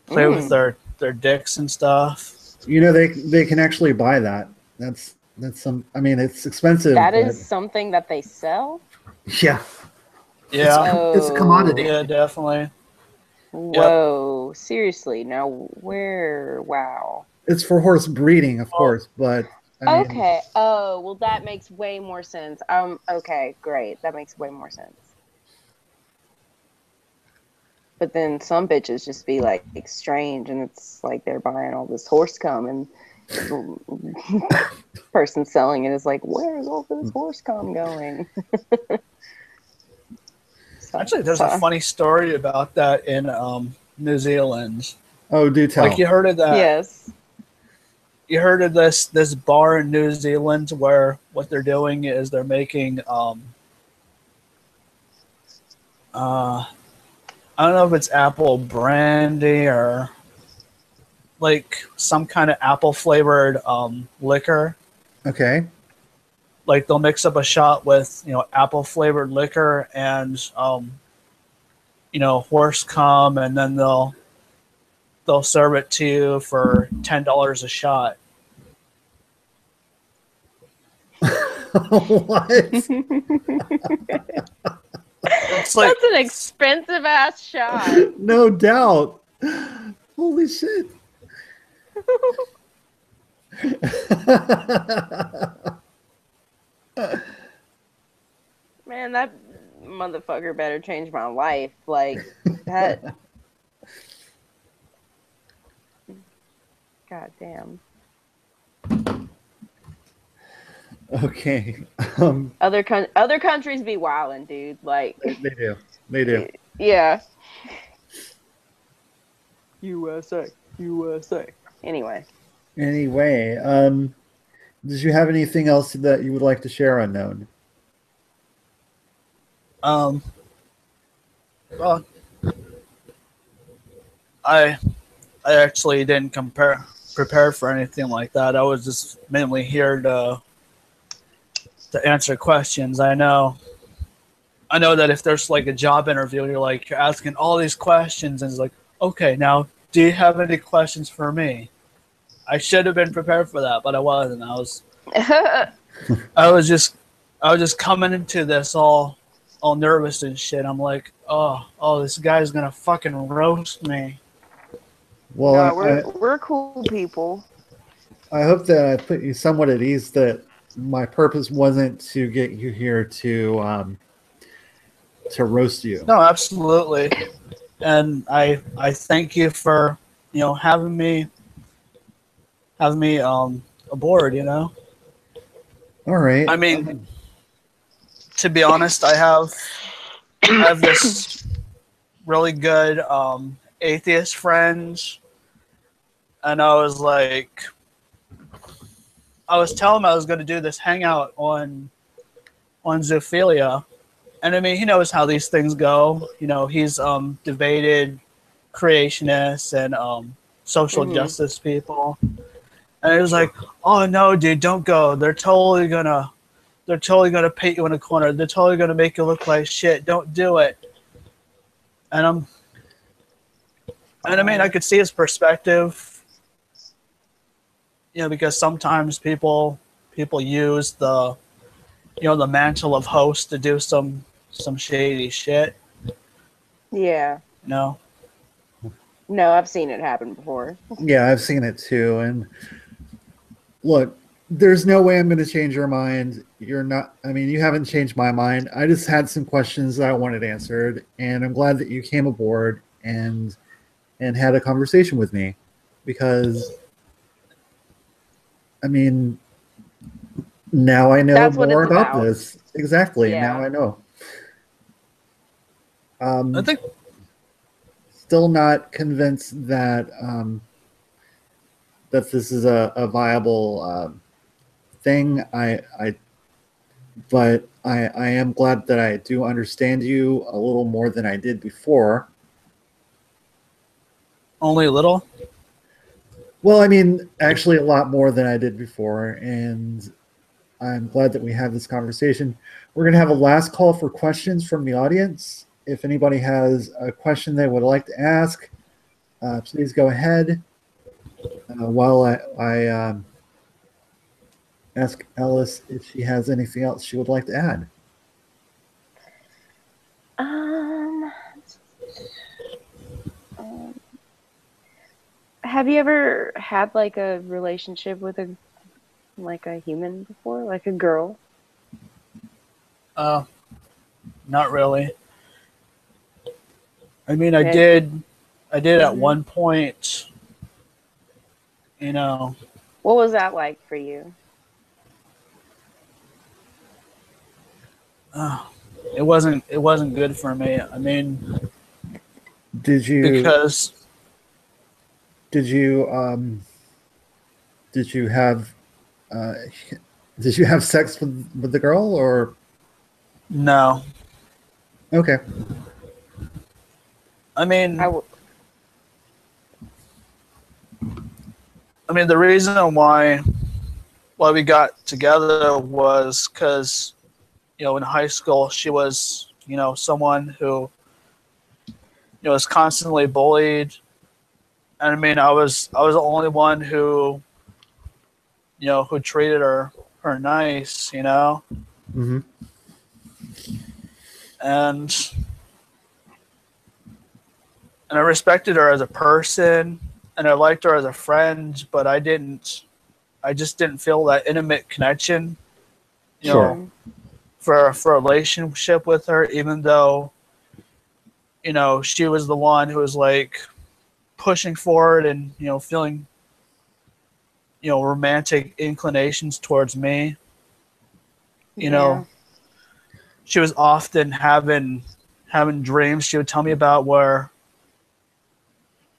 play with their dicks and stuff. They can actually buy that. That's some. I mean, it's expensive. That is something that they sell? Yeah. Yeah. It's a commodity. Yeah, definitely. Whoa, seriously? Now where? Wow. It's for horse breeding, of course, but I mean, Okay. Oh, well, that makes way more sense. Okay, great. That makes way more sense. But then some bitches just be like strange, and it's like they're buying all this horse cum, and the person selling it is like, where's all this horse cum going? So, Actually, there's a funny story about that in New Zealand. oh, do tell. Like you heard of that? yes. You heard of this bar in New Zealand where what they're doing is they're making I don't know if it's apple brandy or like some kind of apple flavored liquor. Okay. Like they'll mix up a shot with apple flavored liquor and horse cum, and then they'll serve it to you for $10 a shot. What? It's like, That's an expensive ass shot. No doubt. Holy shit. Man, that motherfucker better change my life. Like that. God damn. Okay. Other countries be wildin', dude. Like They do. They do. yeah. USA. Anyway. Anyway, did you have anything else that you would like to share, Unknown? well, I actually didn't prepare for anything like that. I was just mainly here to answer questions. I know that if there's like a job interview, you're asking all these questions, and it's like, okay, now do you have any questions for me? I should have been prepared for that, but I wasn't. I was just coming into this all nervous and shit. I'm like, oh, this guy's gonna fucking roast me. Well, no, we're cool people. I hope that I put you somewhat at ease that my purpose wasn't to get you here to roast you. No, absolutely. And I thank you for having me aboard. All right. I mean, to be honest, I have this really good atheist friend, and I was telling him I was going to do this hangout on Zoophile, and I mean, he knows how these things go. He's debated creationists and social justice people, and he was like, "Oh no, dude, don't go. They're totally gonna paint you in a corner. They're totally gonna make you look like shit. Don't do it." And I mean, I could see his perspective, because sometimes people use the the mantle of host to do some shady shit. Yeah. No, I've seen it happen before. Yeah, I've seen it too. And look, there's no way I'm going to change your mind. You haven't changed my mind. I just had some questions that I wanted answered, and I'm glad that you came aboard and had a conversation with me, because I mean, now I know That's what more it's about about. this. Exactly. Yeah. Now I know. I think Still not convinced that that this is a viable thing. But I am glad that I do understand you a little more than I did before. only a little. Well, I mean, actually, a lot more than I did before, and I'm glad that we have this conversation. We're going to have a last call for questions from the audience. If anybody has a question they would like to ask, please go ahead. While I ask Ellis if she has anything else she would like to add. Have you ever had like a relationship with a human before, like a girl? Not really. I mean, I Yeah. did at Mhm. one point. You know, What was that like for you? it wasn't good for me. I mean, Did you because did you um did you have uh did you have sex with the girl or no, okay. I I mean, w- the reason why we got together was because in high school she was someone who was constantly bullied, and I mean I was the only one who treated her nice, Hmm. and I respected her as a person, and I liked her as a friend, but I just didn't feel that intimate connection, you Sure. know, mhm. for a relationship with her, even though, she was the one who was like pushing forward and, feeling, romantic inclinations towards me. You Yeah. know, she was often having dreams she would tell me about where,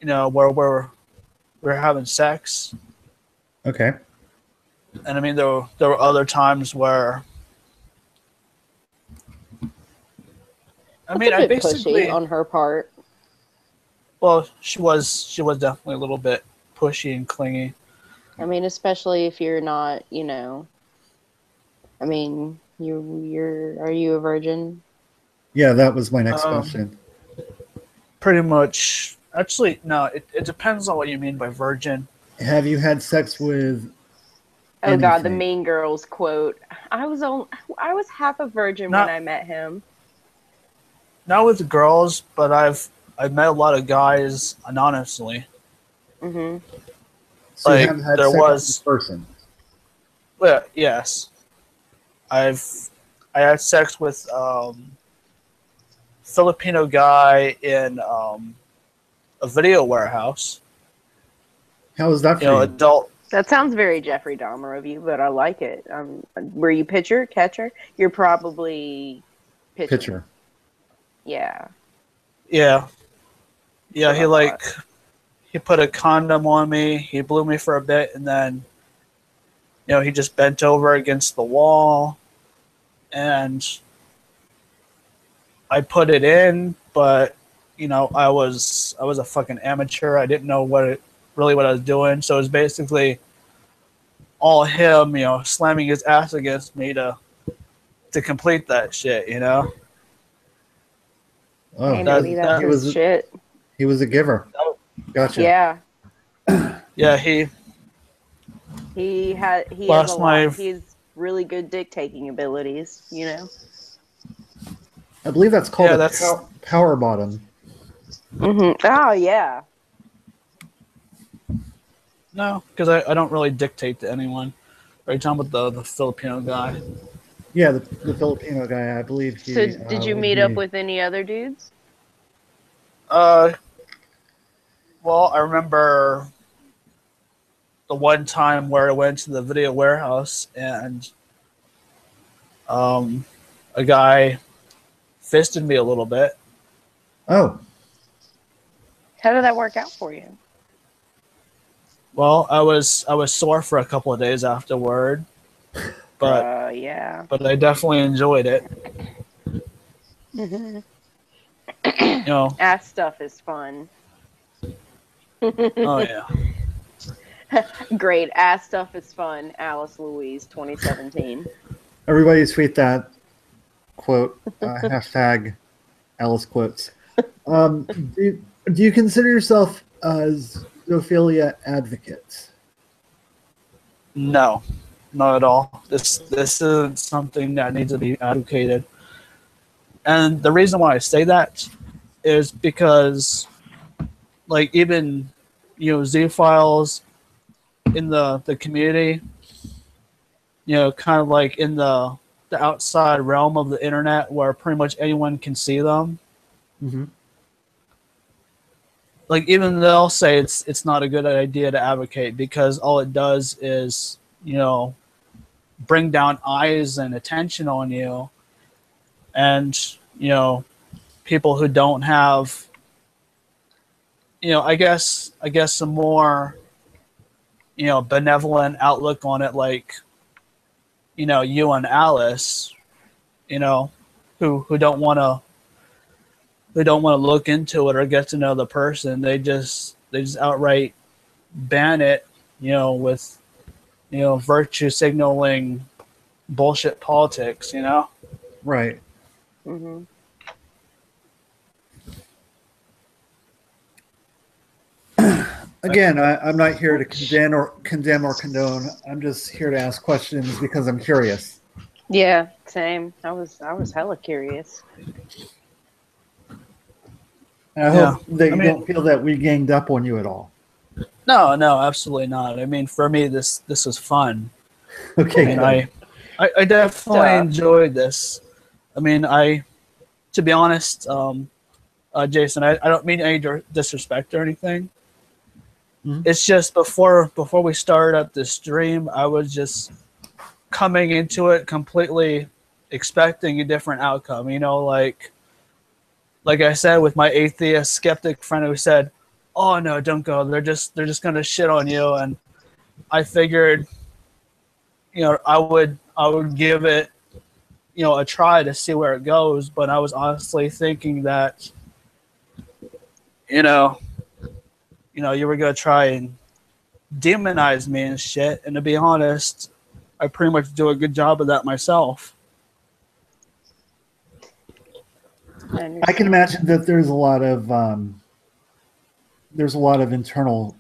where we're having sex. Okay. And I mean, there were other times where, I That's mean, a I bit pushy basically, on her part. well, she was definitely a little bit pushy and clingy. I mean, especially if you're not, I mean, are you a virgin? Yeah, that was my next Um, question. Pretty much. Actually, no. It depends on what you mean by virgin. Have you had sex with Oh God, the anything? Mean Girls quote. I was half a virgin when Not I met him. not with girls, but I've met a lot of guys anonymously. Hmm. So you Like haven't had there sex with was, a person. well, yes, I've I had sex with Filipino guy in a video warehouse. How was that for you? Adult. That sounds very Jeffrey Dahmer of you, but I like it. Were you pitcher, catcher? You're probably pitching. Picture. Yeah, Yeah, that's yeah. what He I thought. like he put a condom on me. He blew me for a bit, and then he just bent over against the wall, and I put it in, but I was a fucking amateur. I didn't know what I was doing. So it was basically all him, slamming his ass against me to complete that shit. Oh, Hey, That maybe that's that his shit. he was a giver. Gotcha. Yeah, yeah, he he has a lost lot. my He's really good dick taking abilities. I believe that's called yeah. a That's power bottom. Oh yeah. no, because I don't really dictate to anyone. Are you talking about the Filipino guy? Yeah, the Filipino guy. I believe So he did you would meet up be. with any other dudes? Uh, well, I remember the one time where I went to the video warehouse and um, a guy fisted me a little bit. Oh, How did that work out for you? Well, I was sore for a couple of days afterward, but Yeah. I definitely enjoyed it. Hmm. You know, Ass stuff is fun. oh yeah, Great. Ass stuff is fun. Alice Louise, 2017. everybody tweet that quote. Hashtag Alice quotes. Do you consider yourself a zoophilia advocate? no, not at all. This isn't something that needs to be advocated. And the reason why I say that is because, like, even Zoophiles in the community, kind of like in the outside realm of the internet where pretty much anyone can see them. Mm-hmm. Like even they'll say it's not a good idea to advocate because all it does is bring down eyes and attention on you, and people who don't have I guess a more benevolent outlook on it, like you and Alice, who don't want to look into it or get to know the person. They just outright ban it, with virtue signaling bullshit politics, Right. Mm-hmm. Again, I'm not here to condemn or condone. I'm just here to ask questions because I'm curious. Yeah, same. I was hella curious. And I hope that you don't feel that we ganged up on you at all. No, absolutely not. I mean, for me, this was fun. Okay. I definitely enjoyed this. I mean, to be honest, Jason, I don't mean any disrespect or anything. Mm-hmm. It's just before we started up this stream, I was just coming into it completely expecting a different outcome. Like I said, with my atheist skeptic friend who said, "Oh no, don't go. They're just gonna shit on you." And I figured, I would give it, a try to see where it goes. But I was honestly thinking that, you were gonna try and demonize me and shit. And to be honest, I pretty much do a good job of that myself. I can imagine that there's a lot of internal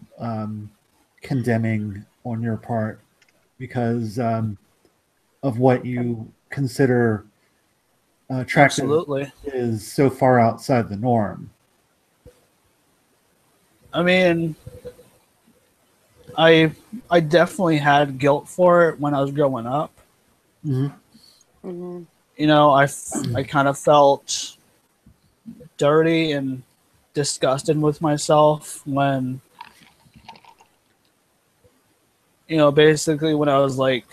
condemning on your part because of what you consider attractive. Absolutely. Is so far outside the norm. I mean, I definitely had guilt for it when I was growing up. Mm-hmm. Mm-hmm. I kind of felt dirty and disgusted with myself when, basically when I was like,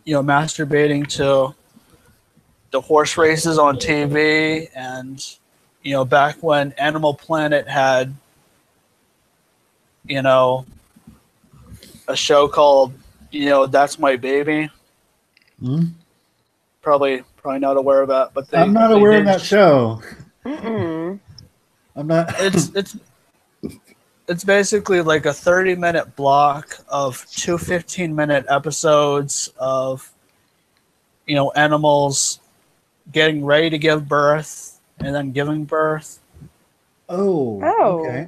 masturbating to the horse races on TV, and back when Animal Planet had a show called That's My Baby. Mm-hmm. Probably not aware of that, but I'm not aware of that show. Mm-mm. I'm not. It's basically like a 30-minute block of two 15-minute episodes of animals getting ready to give birth and then giving birth. Oh. Okay.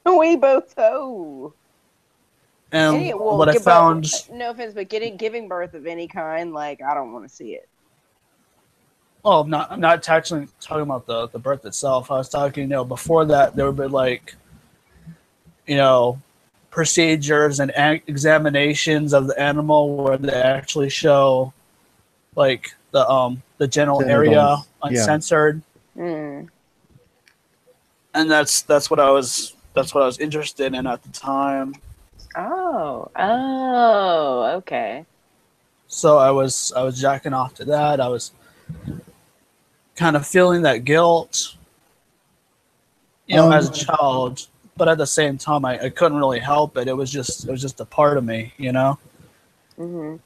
We both And what I found, no offense, but giving birth of any kind, like I don't want to see it. well, I'm not actually talking about the birth itself. I was talking, before that there would be like, procedures and examinations of the animal where they actually show like the genital area uncensored. Yeah. Mm. And that's what I was interested in at the time. Oh, okay. So I was jacking off to that. I was kind of feeling that guilt, as a child, but at the same time, I couldn't really help it. It was just a part of me, Mm-hmm.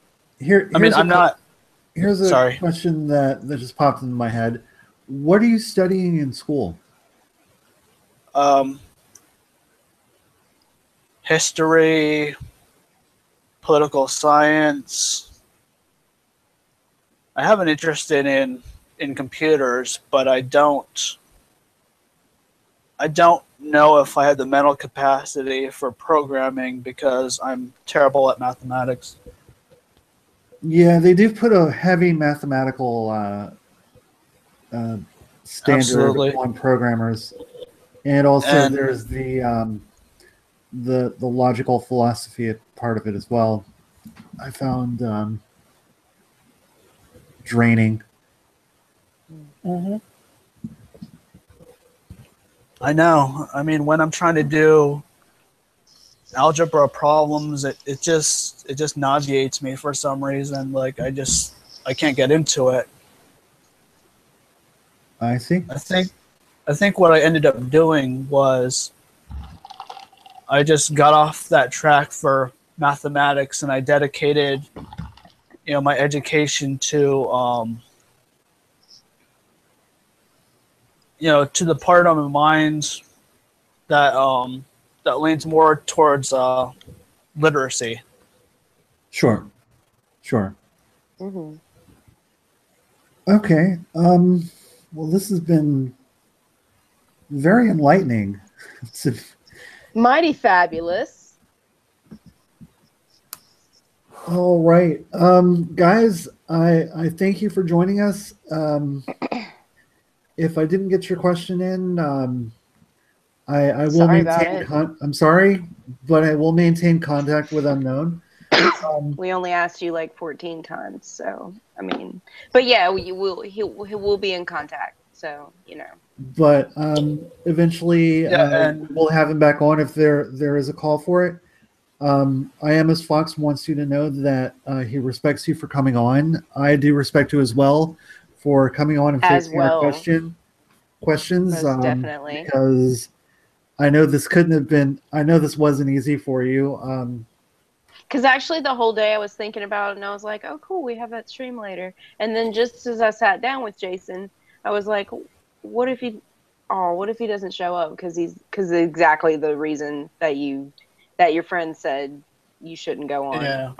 Here's Sorry. question that just popped into my head. What are you studying in school? History, political science. I have an interest in computers, but I don't know if I have the mental capacity for programming because I'm terrible at mathematics. Yeah, they do put a heavy mathematical standard Absolutely. on programmers. And also, And there's the logical philosophy part of it as well. I found draining. Mhm. I know. I mean, when I'm trying to do algebra problems, it just nauseates me for some reason. Like I can't get into it. I see. I think what I ended up doing was I just got off that track for mathematics and I dedicated, my education to to the part of my mind that that leans more towards literacy. Sure. Sure. Hmm. Okay. Well, this has been very enlightening. Mighty fabulous. All right. Guys, I thank you for joining us. If I didn't get your question in, I will Sorry about maintain it. I'm sorry, but I will maintain contact with Unknown. We only asked you like 14 times, so I mean, but yeah, he will be in contact. So But eventually Yeah, and we'll have him back on if there is a call for it. I am as Fox wants you to know that he respects you for coming on. I do respect you as well for coming on and as facing our well, questions most definitely. because I know this couldn't have been. I know this wasn't easy for you. Because actually, the whole day I was thinking about it, and I was like, "Oh, cool, we have that stream later." And then just as I sat down with Jason, I was like, "What if he? Oh, what if he doesn't show up? Because exactly the reason that your friend said you shouldn't go on." yeah,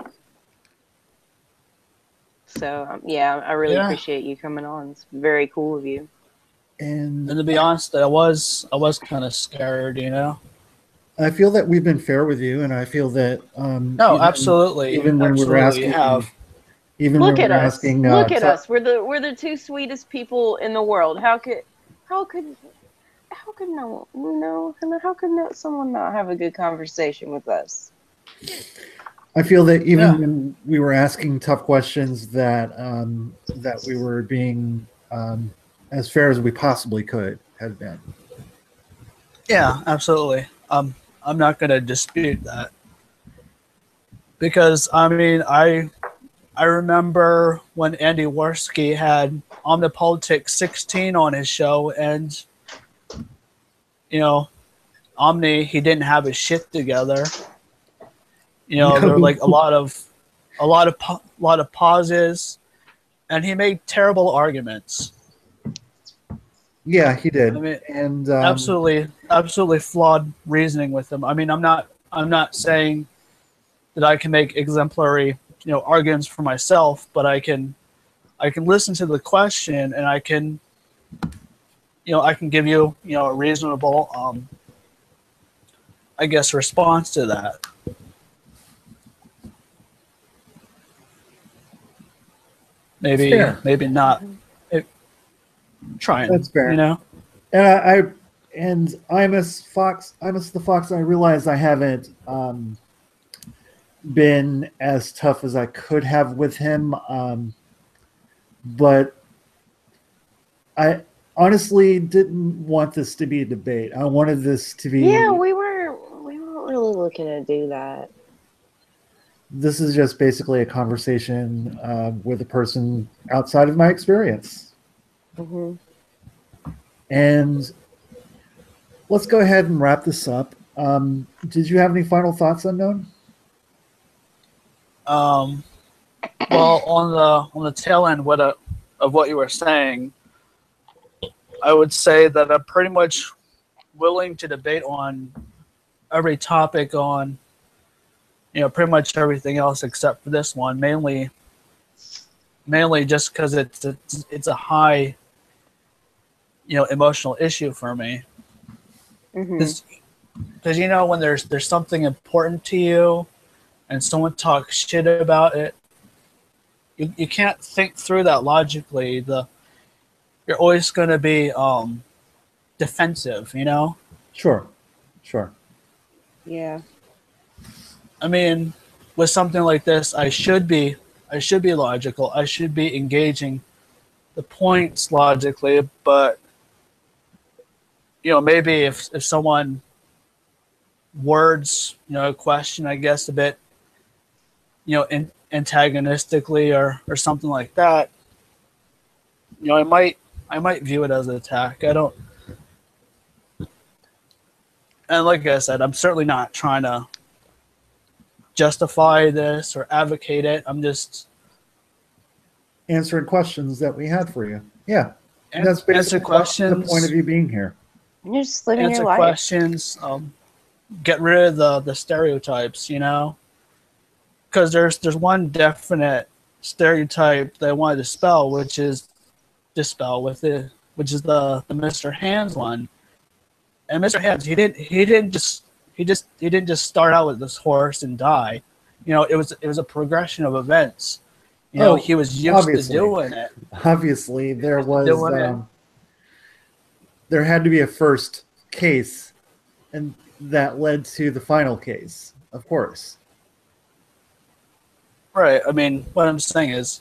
So yeah, I really yeah. appreciate you coming on. It's very cool of you. And And to be honest, I was kind of scared. I feel that we've been fair with you, and I feel that No, absolutely, even when we were absolutely, you asking, have. even when Look we at were us! asking, Look at us! We're the two sweetest people in the world. How could how could no how could someone not have a good conversation with us? I feel that even Yeah, when we were asking tough questions, that we were being as fair as we possibly could have been. yeah, absolutely. I'm not going to dispute that because I mean, I remember when Andy Worski had Omnipolitics 16 on his show, and you know, Omni, he didn't have his shit together. There were No. like a lot of pauses, and he made terrible arguments. Yeah, he I did, mean, and absolutely flawed reasoning with them. I mean, I'm not saying that I can make exemplary, arguments for myself, but I can listen to the question and I can give you, a reasonable, I guess, response to that. it's Maybe, fair. maybe not. Mhm. It, trying, That's fair. And I'm as Fox. I'm as the Fox. I realize I haven't been as tough as I could have with him, but I honestly didn't want this to be a debate. I wanted this to Yeah, be. we weren't really looking to do that. This is just basically a conversation with a person outside of my experience. Hmm. And let's go ahead and wrap this up. Did you have any final thoughts, Unknown? Um, well, on the tail end of what you were saying, I would say that I'm pretty much willing to debate on every topic on pretty much everything else except for this one. Mainly just because it's a high emotional issue for me. Hmm. Because when there's something important to you and someone talks shit about it, you can't think through that logically. You're always going to be defensive. Sure. Sure. Yeah. I mean, with something like this, I should be logical. I should be engaging the points logically, but maybe if someone words, a question, I guess, a bit, antagonistically or something like that, I might view it as an attack. I don't, and like I said, I'm certainly not trying to justify this or advocate it. I'm just Answering questions that we had for you. Yeah. That's answer basically the questions. point of you being here. You're just living Answer your life. questions. Get rid of the stereotypes. Because there's one definite stereotype that I wanted to dispel, which is the Mr. Hands one. And Mr. Hands, he didn't just start out with this horse and die. It was a progression of events. He was used to doing it. Obviously, there had to be a first case, and that led to the final case, of course. Right. I mean, what I'm saying is,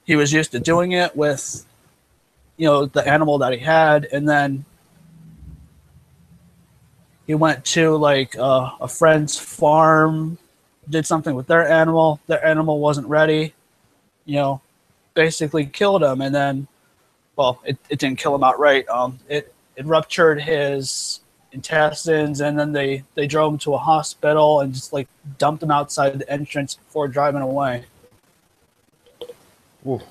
he was used to doing it with, the animal that he had, and then he went to like a friend's farm, did something with their animal. Their animal wasn't ready. Basically killed him, and then, well, it didn't kill him outright. It ruptured his intestines, and then they drove him to a hospital and just like dumped him outside the entrance before driving away. Oof.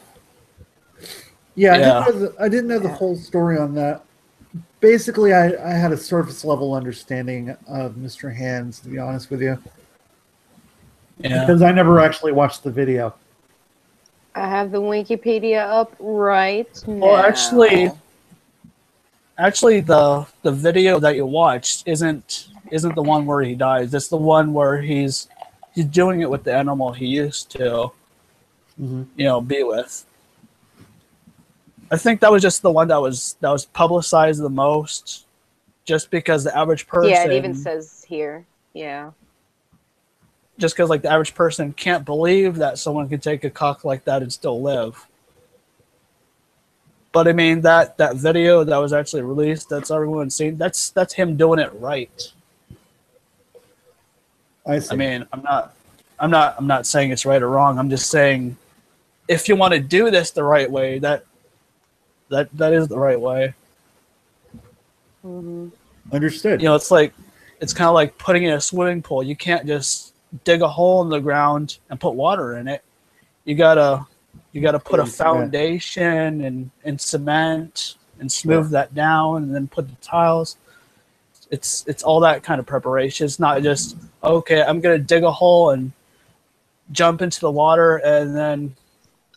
Yeah. I didn't know the whole story on that. Basically, I had a surface level understanding of Mr. Hands, to be honest with you. Yeah. Because I never actually watched the video. I have the Wikipedia up right now. Well, actually, the video that you watched isn't the one where he dies. It's the one where he's doing it with the animal he used to, be with. I think that was just the one that was publicized the most, just because the average person. Yeah, it even says here. Yeah. Just because, like, the average person can't believe that someone can take a cock like that and still live. But I mean, that video that was actually released, that's everyone's seen. That's him doing it right. I see. I mean, I'm not saying it's right or wrong. I'm just saying, if you want to do this the right way, that is the right way. Mm-hmm. Understood. It's kind of like putting in a swimming pool. You can't just dig a hole in the ground and put water in it. You gotta put a foundation and cement and smooth that down, and then put the tiles. It's all that kind of preparation. It's not just, okay, I'm gonna dig a hole and jump into the water, and then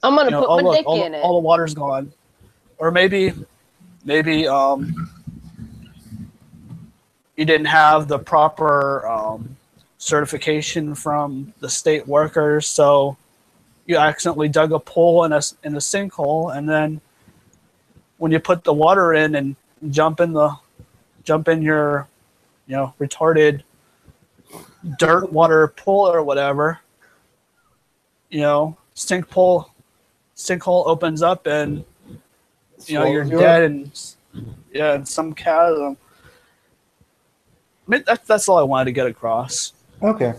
I'm gonna put my dick in it. All the water's gone. Or maybe you didn't have the proper certification from the state workers, so you accidentally dug a pool in a sinkhole, and then when you put the water in and jump in your retarded dirt water pool or whatever, sinkhole opens up, and you're dead in some chasm. I mean, that's all I wanted to get across. Okay.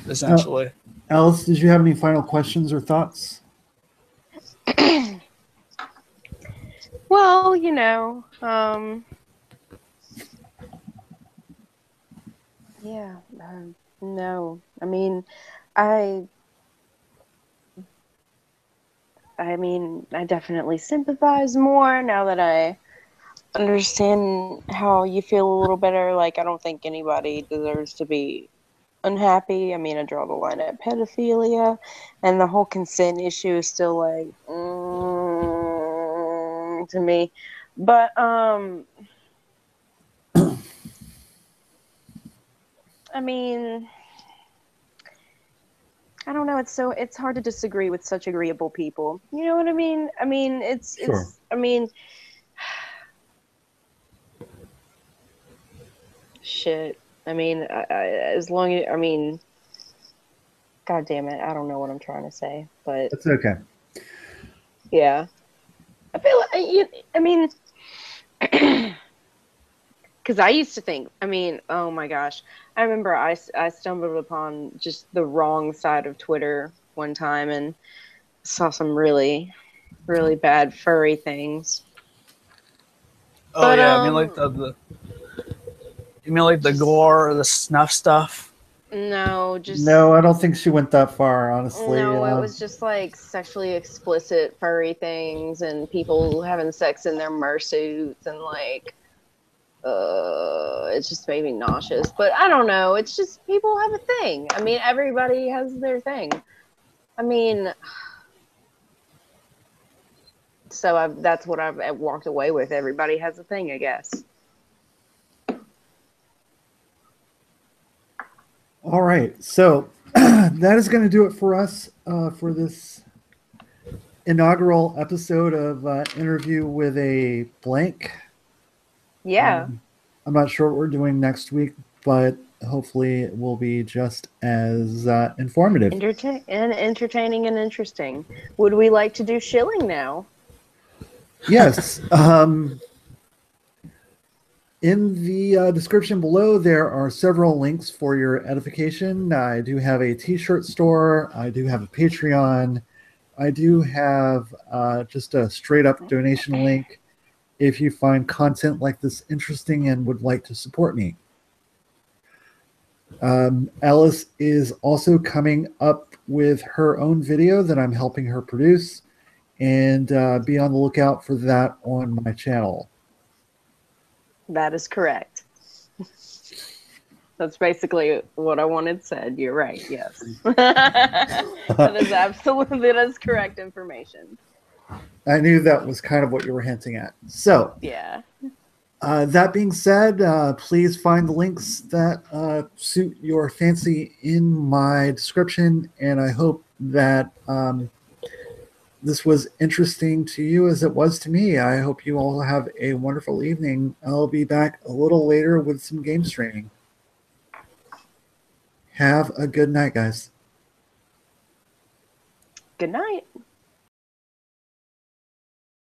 Essentially. Alice, did you have any final questions or thoughts? Well, no. I mean, I definitely sympathize more now that I understand how you feel a little better. Like, I don't think anybody deserves to be unhappy. I mean, I draw the line at pedophilia, and the whole consent issue is still like to me. But I mean, I don't know. It's hard to disagree with such agreeable people. You know what I mean? I mean, Sure. Shit. I mean, as long as, I mean, God damn it, I don't know what I'm trying to say, but That's okay. yeah. I feel like, I mean, because I used to think, I mean, oh my gosh. I remember I stumbled upon just the wrong side of Twitter one time and saw some really, really bad furry things. Oh But, yeah, I mean like the you mean like the gore or the snuff stuff? no, just No, I don't think she went that far, honestly. no, it was just like sexually explicit furry things and people having sex in their mersuits and like it just made me nauseous. But I don't know, it's just people have a thing. I mean, everybody has their thing. I mean, so that's what I've walked away with. Everybody has a thing, I guess. All right, so that is going to do it for us for this inaugural episode of Interview with a Blank. Yeah. I'm not sure what we're doing next week, but hopefully it will be just as informative. Entertaining and interesting. Would we like to do shilling now? Yes. In the description below, there are several links for your edification. I do have a t-shirt store. I do have a Patreon. I do have just a straight up donation link if you find content like this interesting and would like to support me. Alice is also coming up with her own video that I'm helping her produce, and be on the lookout for that on my channel. That is correct. That's basically what I wanted said. You're right. Yes. That is absolutely, that is correct information. I knew that was kind of what you were hinting at. So, Yeah. that being said, please find the links that suit your fancy in my description, and I hope that this was interesting to you as it was to me. I hope you all have a wonderful evening. I'll be back a little later with some game streaming. Have a good night, guys. Good night.